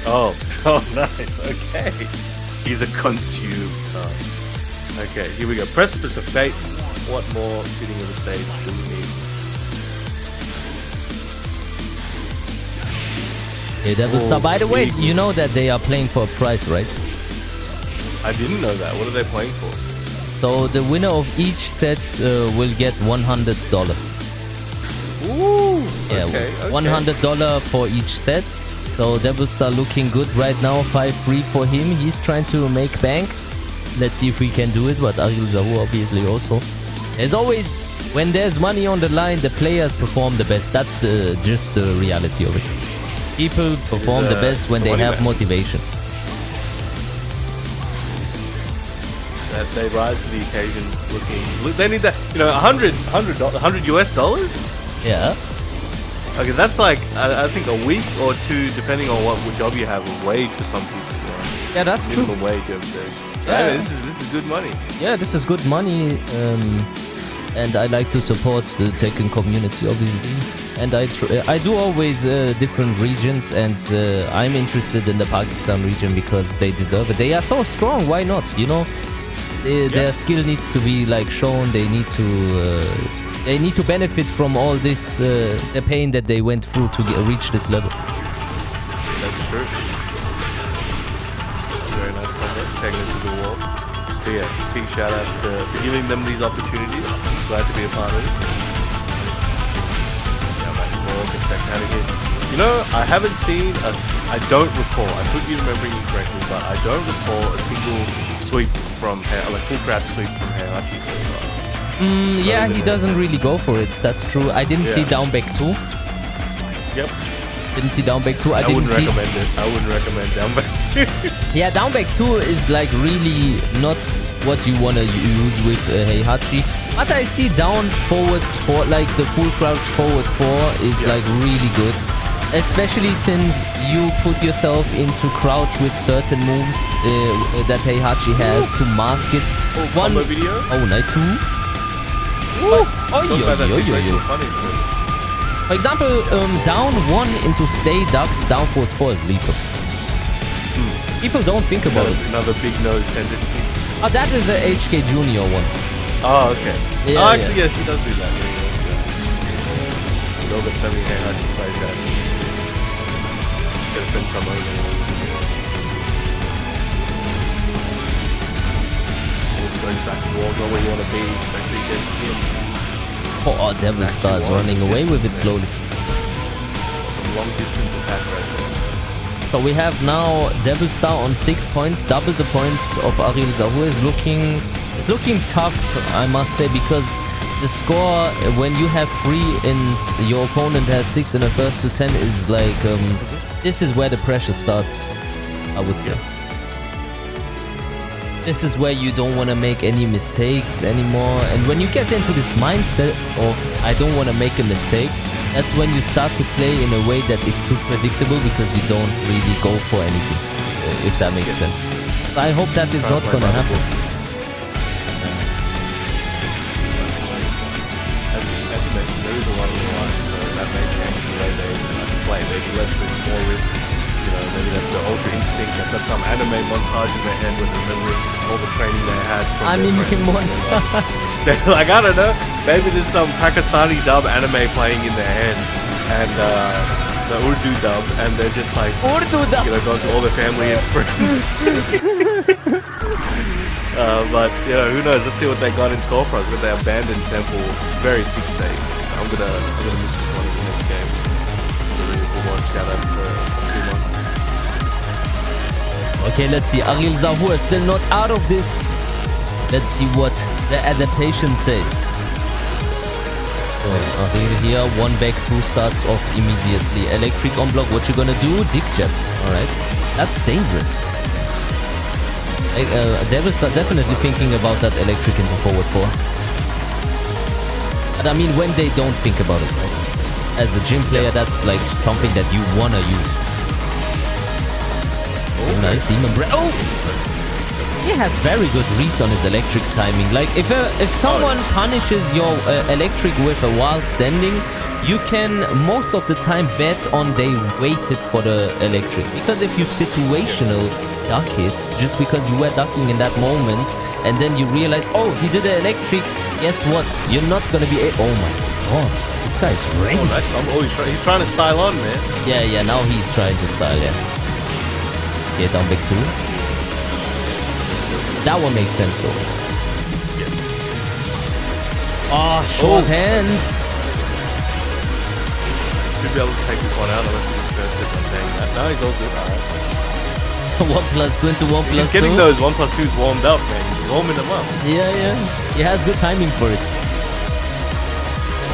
Oh, nice. Okay. He's a consume. Oh. Okay, here we go. Precipice of Fate. What more sitting on the stage do we need? Hey, Devilster, by the way, you know that they are playing for a prize, right? I didn't know that. What are they playing for? So the winner of each set will get $100. Ooh, yeah, okay. $100 for each set. So Devilster looking good right now. 5-3 for him. He's trying to make bank. Let's see if we can do it. But Aqeel Zahoor obviously also. As always, when there's money on the line, the players perform the best. That's just the reality of it. People perform the best when they have motivation. That they rise to the occasion. Look, they need that. You know, $100 US dollars. Yeah. Okay, that's like I think a week or two, depending on what job you have, a wage for some people. You know? Yeah, that's true. Minimum wage over there. So Yeah. this is good money. Yeah, this is good money. And I like to support the Tekken community, obviously. And I do always different regions, and I'm interested in the Pakistan region because they deserve it. They are so strong. Why not? You know, their skill needs to be like shown. They need to benefit from all this the pain that they went through to reach this level. That's true. Very nice combo, taking it to the wall. So yeah, big shout outs for giving them these opportunities. Glad to be a part of it. Yeah, man, more get back out of here. You know, I haven't seen I don't recall, I could be remembering incorrectly, but I don't recall a single sweep from like full crowd sweep from Heihachi so far. Yeah, he doesn't really go for it. That's true. I didn't see down back 2. Yep. Didn't see down back 2. I wouldn't recommend it. I wouldn't recommend down back 2. Yeah, down back 2 is like really not what you want to use with Heihachi. But I see down forward 4, like the full crouch forward 4 is like really good. Especially since you put yourself into crouch with certain moves that Heihachi has to mask it. Combo video. Oh, nice. For example, down 1 into stay ducks, down forward 4 is lethal. People don't think about it. Another big nose tendency. Oh, that is the HK Junior one. Oh, okay. Yeah, oh, actually, yes, he does do that. A little bit semi Heihachi plays that. Gotta send some over. Goes back to walls, not where you want to be, especially against him. Oh, Devilster is running away with it slowly. Some long distance attack right there. So we have now Devilster on 6 points, double the points of Aqeel Zahoor. It's looking tough, I must say, because the score when you have 3 and your opponent has 6 in the first to 10 is like this is where the pressure starts, I would say. This is where you don't want to make any mistakes anymore, and when you get into this mindset of I don't want to make a mistake, that's when you start to play in a way that is too predictable because you don't really go for anything, if that makes sense. So I hope that is not gonna happen. As you mentioned, there is a lot of line, so that may change the way they play. Maybe less risk, more risk. You know, maybe that's the Ultra Instinct. They've got some anime montage in their head with remembering all the training they had from they're like, I don't know, maybe there's some Pakistani dub anime playing in their head, and the Urdu dub, and they're just like, you know, going to all their family and friends. But, you know, who knows, let's see what they got in store for us with their abandoned temple, very sick stage. I'm gonna miss this one in the next game. Really good one, shout out to everyone. Okay, let's see. Aqeel Zahoor is still not out of this. Let's see what the adaptation says. Aqeel here, 1 back 2 starts off immediately. Electric on block, what you gonna do? Dick jet. Alright. That's dangerous. Devilster definitely thinking about that electric into forward 4. But I mean, when they don't think about it, right? As a gym player, that's like something that you wanna use. Oh, nice demon breath. Oh! He has very good reads on his electric timing. Like, if someone punishes your electric with a while standing, you can most of the time bet on they waited for the electric. Because if you situational duck hits, just because you were ducking in that moment, and then you realize, oh, he did an electric, guess what? You're not gonna be oh my god, this guy's rank. Oh, nice. Oh, he's trying to style on, man. Yeah, now he's trying to style, yeah. Okay, down back 2. That one makes sense though. Yeah. Oh, short hands. Should be able to take this one out of it. curses on saying that. No, he's all good. Alright. 1+2 into 1+2. He's getting those 1+2s warmed up, man. He's warming them up. Yeah, yeah. He has good timing for it.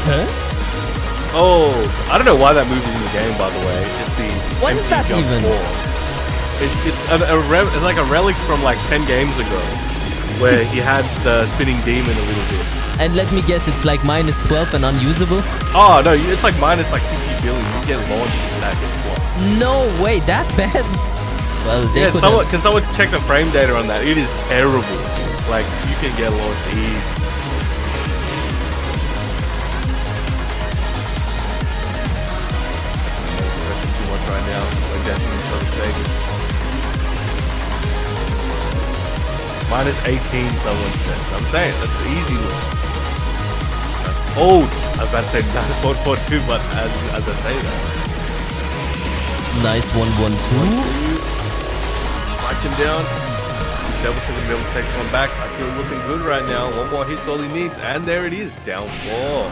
Huh? Oh, I don't know why that move is in the game, by the way. It's the What is empty that jump even? ball. It's like a relic from like 10 games ago, where he had the spinning demon a little bit. And let me guess, it's like -12 and unusable? Oh no, it's like minus like 50 billion. You get launched in that gets blocked. No way, that bad? Well, they Yeah, can someone check the frame data on that? It is terrible. Like you can get launched easy. Too much right now. We're definitely so mistaken. -18, someone said. I'm saying that's the easy one. Oh, I was about to say -442, but as I say that. Nice 1-1-2. Watch him down. Devilster gonna be able to take one back. Akil looking good right now. One more hit's all he needs, and there it is, down 4.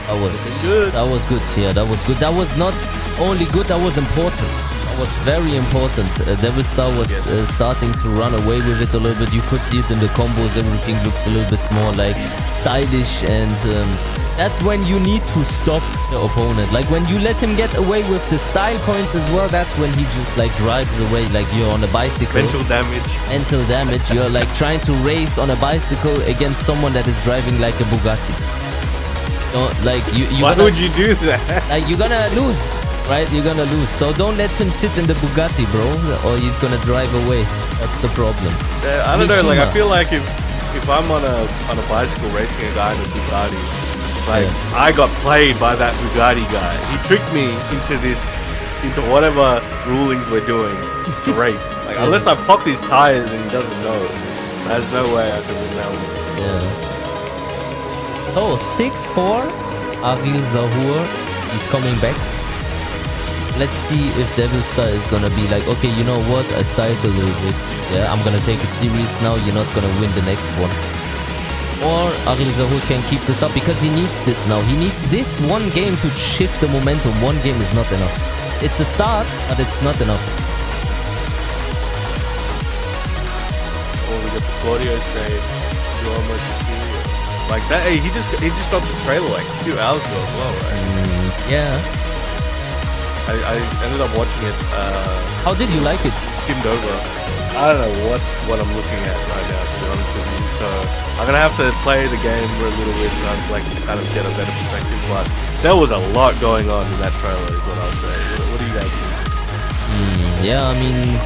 That was good. That was good. Yeah, that was good. That was not only good. That was important. That was very important. Devilster was starting to run away with it a little bit. You could see it in the combos. Everything looks a little bit more like stylish, and that's when you need to stop the opponent. Like when you let him get away with the style points as well. That's when he just like drives away. Like you're on a bicycle. Mental damage. Mental damage. You're like trying to race on a bicycle against someone that is driving like a Bugatti. Like you Why would you do that? Like you're gonna lose, right? You're gonna lose. So don't let him sit in the Bugatti, bro, or he's gonna drive away. That's the problem. Yeah, I don't know. Like I feel like if I'm on a bicycle racing a guy in a Bugatti, like I got played by that Bugatti guy. He tricked me into whatever rulings we're doing to race. Like unless I pop his tires and he doesn't know, there's no way I can win that one. Yeah. Oh, 6-4. Aqeel Zahoor. He's coming back. Let's see if Devilster is gonna be like, okay, you know what? I started a little bit. Yeah, I'm gonna take it serious now. You're not gonna win the next one. Or Aqeel Zahoor can keep this up because he needs this now. He needs this one game to shift the momentum. One game is not enough. It's a start, but it's not enough. Oh, we got the Claudio save. You almost see. Like that, hey, he just dropped the trailer like 2 hours ago as well, right? Yeah. I ended up watching it. How did you like it? Skimmed over. I don't know what I'm looking at right now, to be honest with you. So I'm gonna have to play the game for a little bit and like to kind of get a better perspective. But there was a lot going on in that trailer, is what I'll say. What do you guys think? Yeah, I mean,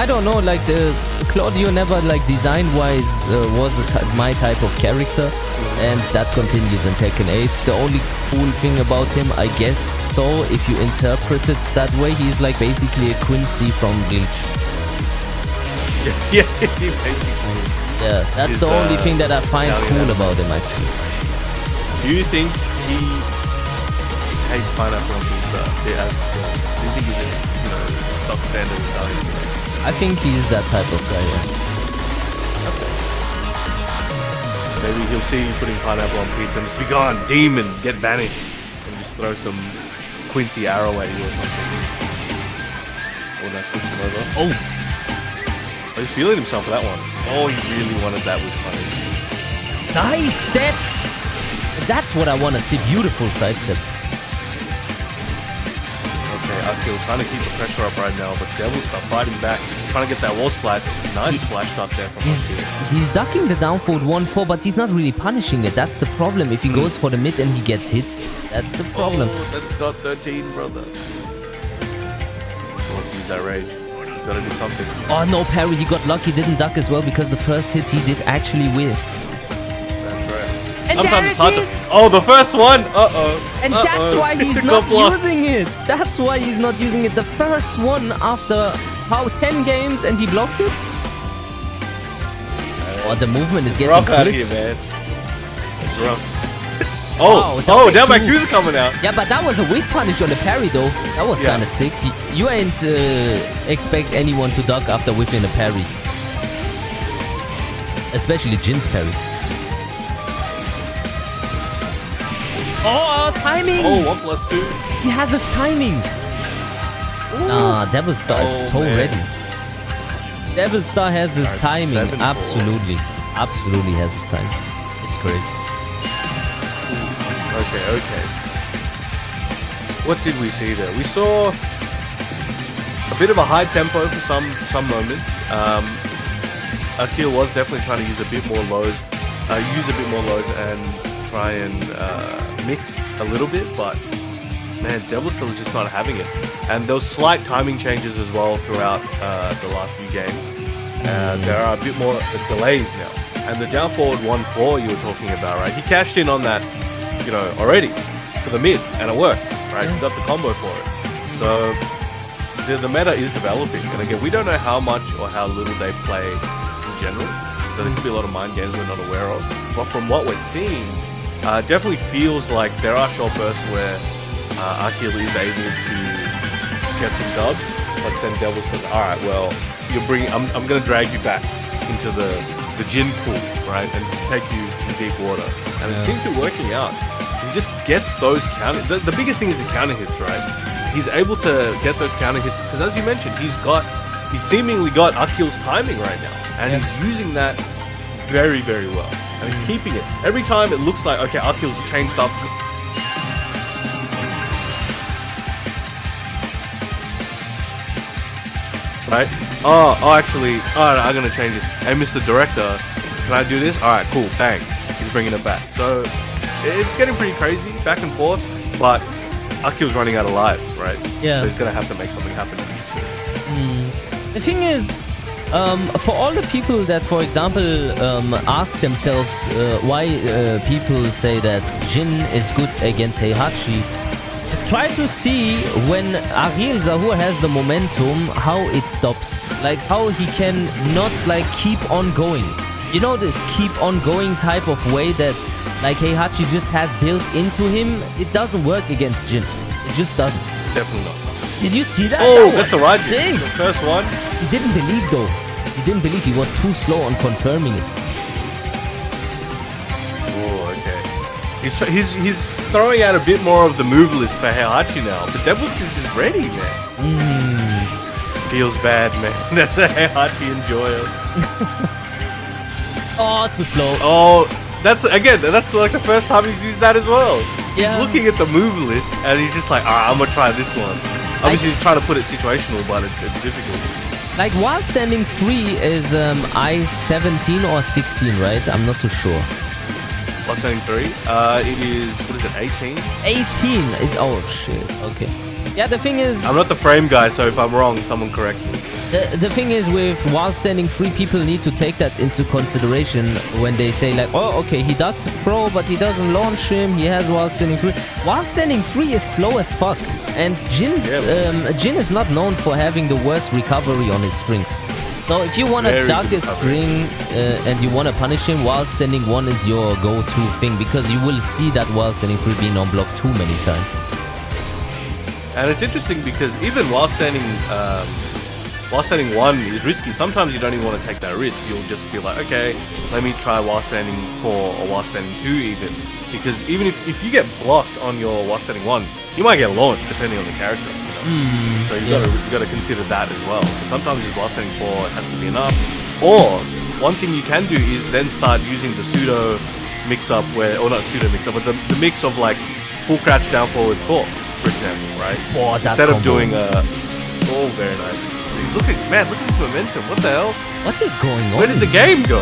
I don't know, like Claudio never like design-wise was my type of character, and that continues in Tekken 8. The only cool thing about him, I guess, so if you interpret it that way, he's like basically a Quincy from Bleach. Yeah, basically. Yeah, that's the only thing that I find cool about him, actually. Do you think he hates pineapple on pizza? Do you think he's a substandard Italian? I think he's that type of guy, yeah. Okay. Maybe he'll see you putting pineapple on pizza and just be gone, demon, get vanished, and just throw some Quincy arrow at you or something. Oh, now switch him over. Oh! He's feeling himself for that one. Oh, he really wanted that with punish. Nice step! That's what I want to see. Beautiful side step. Akil trying to keep the pressure up right now, but Devilster fighting back, trying to get that wall splash. Nice flash stop there from Akil. He's ducking the down forward 1-4, but he's not really punishing it. That's the problem. If he goes for the mid and he gets hits, that's the problem. Oh, that's got 13, brother. He wants to use that rage. He's got to do something. Oh, no parry. He got lucky. Didn't duck as well because the first hit he did actually whiff. And sometimes there it is! Oh, the first one! Uh-oh. And that's why he's not using it. That's why he's not using it. The first one after, how, 10 games and he blocks it? Oh, the movement is getting rough out of here, man. It's rough. Oh, down back twos coming out. Yeah, but that was a whiff punish on the parry, though. That was kind of sick. You ain't expect anyone to duck after whiffing a parry. Especially Jin's parry. Oh, timing! Oh, 1+2. He has his timing. Nah, Devilster is so man. ready. Devilster has his Alright, timing. 7-4. Absolutely. Absolutely has his timing. It's crazy. Okay. What did we see there? We saw a bit of a high tempo for some moments. Akil was definitely trying to use a bit more lows, and try and mix a little bit, but man, Devilster was just not having it. And those slight timing changes as well throughout the last few games. There are a bit more delays now. And the down forward 1-4 you were talking about, right? He cashed in on that, already for the mid, and it worked, right? He got the combo for it. So the meta is developing. And again, we don't know how much or how little they play in general. So there could be a lot of mind games we're not aware of. But from what we're seeing, definitely feels like there are short bursts where Akil is able to get some dubs, but then Devil says, all right, well, I'm going to drag you back into the Jin pool, right, and just take you in deep water. And it seems to be working out. He just gets those counter. The biggest thing is the counter hits, right? He's able to get those counter hits because, as you mentioned, he's seemingly got Akil's timing right now, and he's using that very, very well. And he's keeping it. Every time it looks like, okay, Akil's changed up. Right? Actually, I'm gonna change it. Hey, Mr. Director, can I do this? Alright, cool, bang. He's bringing it back. So, it's getting pretty crazy, back and forth, but Akil's running out of lives, right? Yeah. So he's gonna have to make something happen to soon. The thing is, for all the people that, for example, ask themselves why people say that Jin is good against Heihachi, just try to see when Aqeel Zahoor has the momentum, how it stops. Like, how he can not, like, keep on going. You know, this keep on going type of way that, like, Heihachi just has built into him? It doesn't work against Jin. It just doesn't. Definitely not. Did you see that? Oh, that that's the right sick. The first one. He didn't believe, though. He didn't believe. He was too slow on confirming it. Oh, okay. He's throwing out a bit more of the move list for Heihachi now, but Devilster's just ready, man. Feels bad, man. That's a Heihachi enjoyer. Oh, too slow. Oh, that's like the first time he's used that as well. Yeah. He's looking at the move list and he's just like, alright, I'm gonna try this one. Obviously, he's trying to put it situational, but it's difficult. Like, while standing 3 is I-17 or 16, right? I'm not too sure. While standing 3? It is, what is it, 18? 18. Oh, shit. Okay. Yeah, the thing is... I'm not the frame guy, so if I'm wrong, someone correct me. The thing is, with while standing 3, people need to take that into consideration when they say, like, oh, okay, he does throw, but he doesn't launch him. He has while standing 3. While standing 3 is slow as fuck. And Jin is not known for having the worst recovery on his strings. So if you want to duck a string and you want to punish him, while standing 1 is your go-to thing, because you will see that while standing 3 being on block too many times. And it's interesting because even while standing 1 is risky, sometimes you don't even want to take that risk. You'll just be like, okay, let me try while standing 4 or while standing 2 even. Because even if you get blocked on your while standing 1, you might get launched depending on the character. So you got to consider that as well. So sometimes your while standing 4 has to be enough. Or one thing you can do is then start using the pseudo mix-up or not pseudo mix-up, but the mix of like full crouch down forward 4, for example, right? Oh, instead of doing very nice. Look at this momentum. What the hell? What is going on? Where did the game go?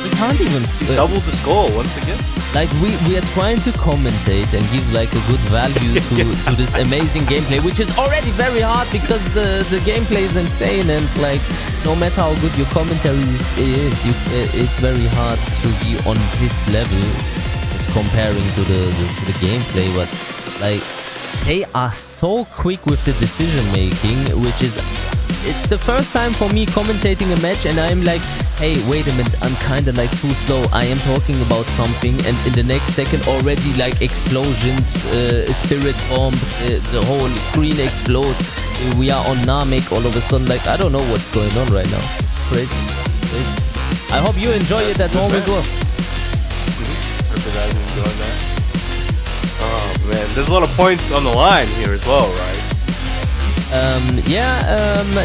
We can't even... doubled the score once again. Like, we are trying to commentate and give, like, a good value to this amazing gameplay, which is already very hard because the gameplay is insane, and, like, no matter how good your commentary is, it's very hard to be on this level as comparing to the gameplay. But, like, they are so quick with the decision making, which is... It's the first time for me commentating a match and I'm like, hey, wait a minute, I'm kinda like too slow. I am talking about something and in the next second already like explosions, spirit bomb, the whole screen explodes. We are on Namek all of a sudden, like I don't know what's going on right now. Crazy. I hope you enjoy it at home as well. Hope you guys enjoy that. Oh man, there's a lot of points on the line here as well, right?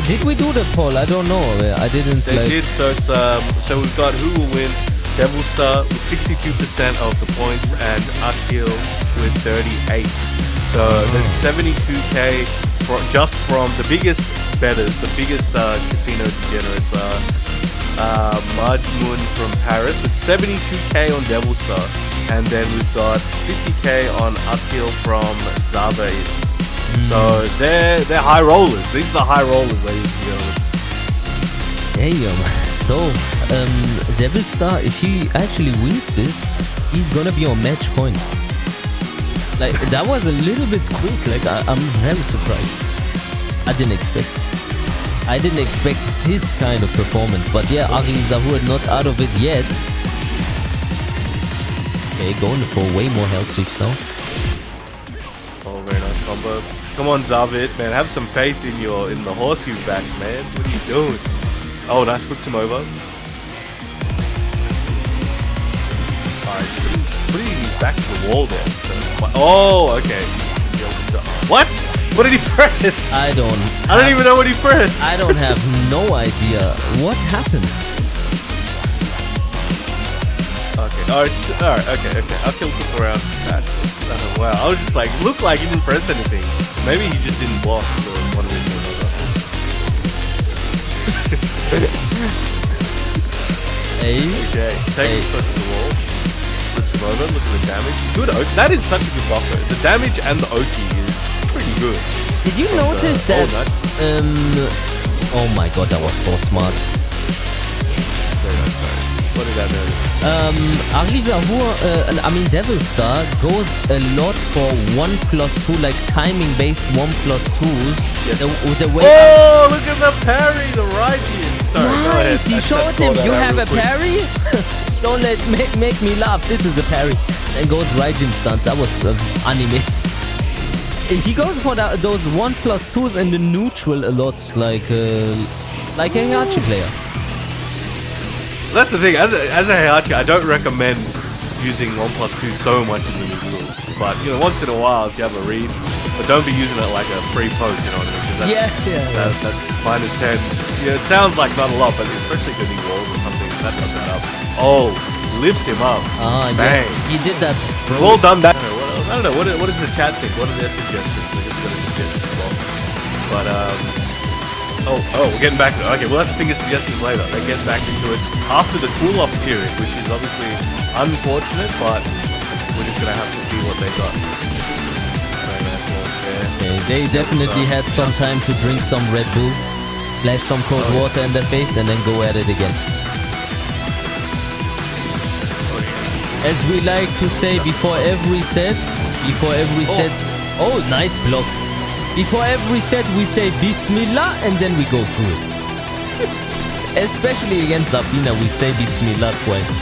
Did we do the poll? I don't know. I didn't. They did. So it's so we've got who will win. Devilster with 62% of the points and Akil with 38. So there's 72k just from the biggest bettors, the biggest casino degenerates. Majmoon from Paris with 72k on Devilster, and then we've got 50k on Akil from Zahoor. So they're high rollers. These are the high rollers, ladies and gentlemen. Damn. So, Devilster, if he actually wins this, he's gonna be on match point. Like, that was a little bit quick. Like, I'm very surprised. I didn't expect this kind of performance. But yeah, Aqeel Zahoor not out of it yet. Okay, going for way more health sweeps now. Oh, very nice combo. Come on, Zahoor, man. Have some faith in the horse you back, man. What are you doing? Oh, nice. Flips him over. Alright, putting him back to the wall there. So, oh, okay. What? What did he press? I don't even know what he pressed. I don't have no idea. What happened? Okay, alright, okay. Akil took around that. Wow, I was just like, looked like he didn't press anything. Maybe he just didn't block for one reason or another. Hey. Okay, take him to the wall. Flips him over, look at the damage. Good Oki. That is such a good buffer. The damage and the Oki is pretty good. Did you notice that? Oh my god, that was so smart. What did I notice? Aqeel Zahoor, Devilster goes a lot for 1+2, like timing based 1+2s. Yes. The way oh, look at the parry, the rising. Sorry, go ahead. He showed him, you have a parry? Don't make me laugh. This is a parry. And goes Raijin stance. That was anime. He goes for those 1+2s in the neutral a lot, like a Heihachi player. That's the thing. As a Heihachi, I don't recommend using 1+2 so much in the neutral. But once in a while, if you have a read, but don't be using it like a free poke. You know what I mean? That's -10. Yeah, it sounds like not a lot, but especially if you're walls or something, that does that up. Oh, lifts him up. Bang. Yeah, he did that. Well done. That. I don't know. What is the chat think? What are their suggestions? We're just gonna suggest as well. But we're getting back to it. Okay, we'll have to think of suggestions later. They get back into it after the cool-off period, which is obviously unfortunate, but we're just gonna have to see what they got. Okay, they definitely had some time to drink some Red Bull, splash some cold water in their face, and then go at it again. As we like to say before every set, oh, nice block. Before every set we say Bismillah and then we go through it. Especially against Zabina, we say Bismillah twice.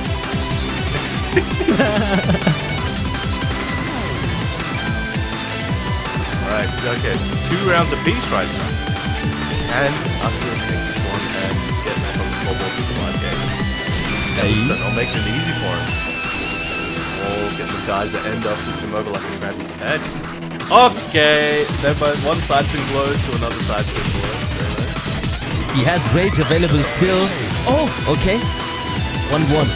Right, okay, 2 rounds apiece right now. And Akil takes this one and get back on the scoreboard with the 5 game. I'll make it easy for him. Oh, get the guys that end up with him over like a grab his head. Okay, they're both one side spin blows to another side spin blow. Very nice. He has rage available still. Oh, okay. 1-1.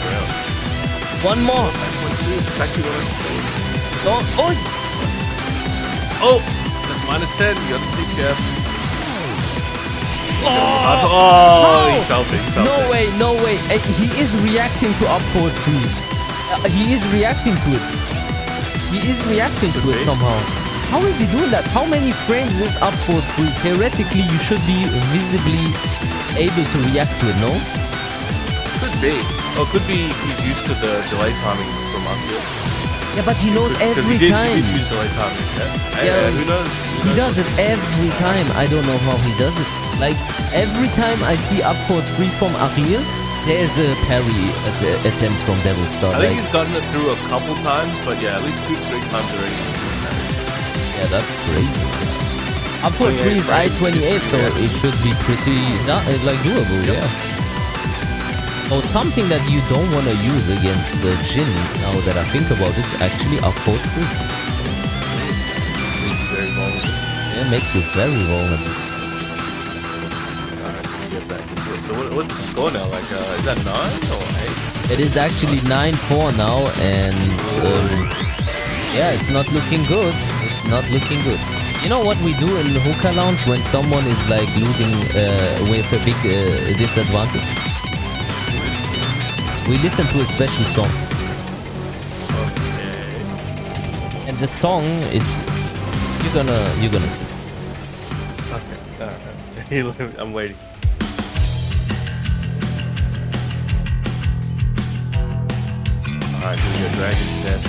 One more. Oh, that's -10. You got to be careful. He felt it. No way. He is reacting to up forward 3. He is reacting to it. Somehow. How is he doing that? How many frames is up forward 3? Theoretically, you should be visibly able to react to it, no? Could be. Oh, could be he's used to the delay timing from Akil. Yeah, but he knows every time. He did use delay timing, yeah? Who knows? He does it every time. I don't know how he does it. Like, every time I see up forward 3 from Aqeel, there's a parry attempt from Devilster. I think he's gotten it through a couple times, but yeah, at least 2-3 times already. Yeah, that's crazy. Up forward 3 is I-28, so it should be pretty, doable, yeah. Oh, something that you don't want to use against the Jin, now that I think about it, is actually up forward 3. It makes you very vulnerable. Alright, let's get back into it. So what's the score now? Like, is that 9 or 8? It is actually 9-4 now, and yeah, it's not looking good. It's not looking good. You know what we do in the Hookah Lounge when someone is like losing with a big disadvantage? We listen to a special song. Okay. And the song is you're gonna see. Okay. Alright. I'm waiting. Alright, here we go, Dragon's Nest.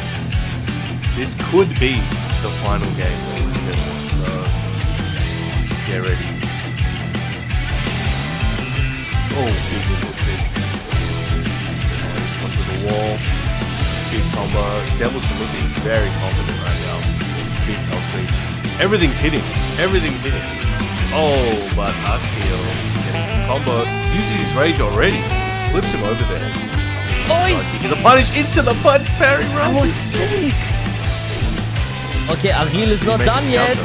This could be the final game, ladies and gentlemen. So get ready. Oh, big little big. Onto the wall. Big combo. Devilster looking very confident right now. Big L3. Everything's hitting. Everything's hitting. Oh, but Aqeel getting the combo. Uses his rage already. Flips him over there. Oi! The punish into the punch parry I right. was sick. Okay, Aqeel is not done yet.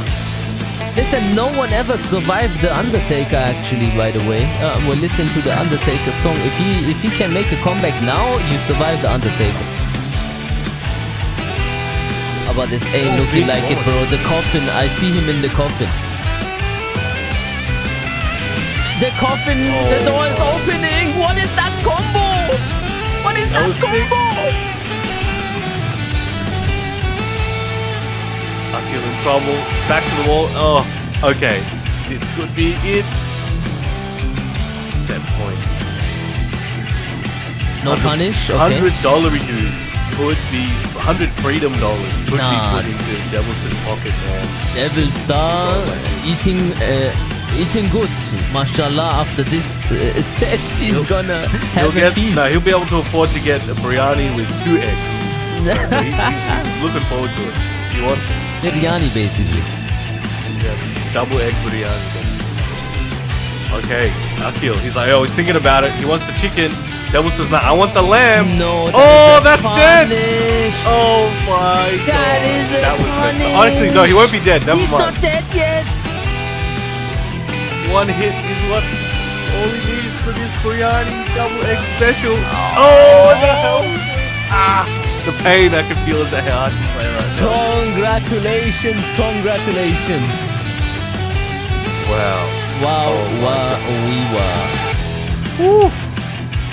Listen, no one ever survived the Undertaker actually, by the way. Well, listen to the Undertaker song. If he can make a comeback now, you survive the Undertaker. But this ain't looking like it, bro. The coffin, I see him in the coffin. The coffin, the door is opening. What is that combo? What is that combo? Akil in trouble. Back to the wall. Oh, okay. This could be it. Set point. No punish? Okay. $100 dues. Could be $100 freedom dollars. Could be put into Devilster's pocket, man. Devilster eating good. Mashallah, after this set, he's gonna have a feast. No, he'll be able to afford to get a biryani with 2 eggs. So he's looking forward to it. He wants it. Biryani, basically. Yeah, double egg biryani. Okay, Akil. He's like, oh, he's thinking about it. He wants the chicken. Devilster's not. I want the lamb. No. That's dead. Oh my god. That was messed up. Honestly, no, he won't be dead. Never mind. He's not dead yet. One hit is what all he needs for this biryani double egg special. Oh no! The pain I can feel is a hard to play right now. Congratulations, congratulations. Wow. Woo.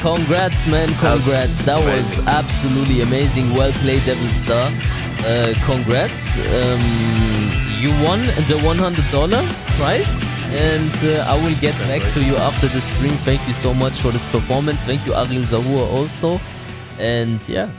Congrats, man, congrats. That was absolutely amazing. Well played, Devilster. Congrats. You won the $100 prize. And I will get back to you after the stream. Thank you so much for this performance. Thank you, Aqeel, Zahoor also. And yeah.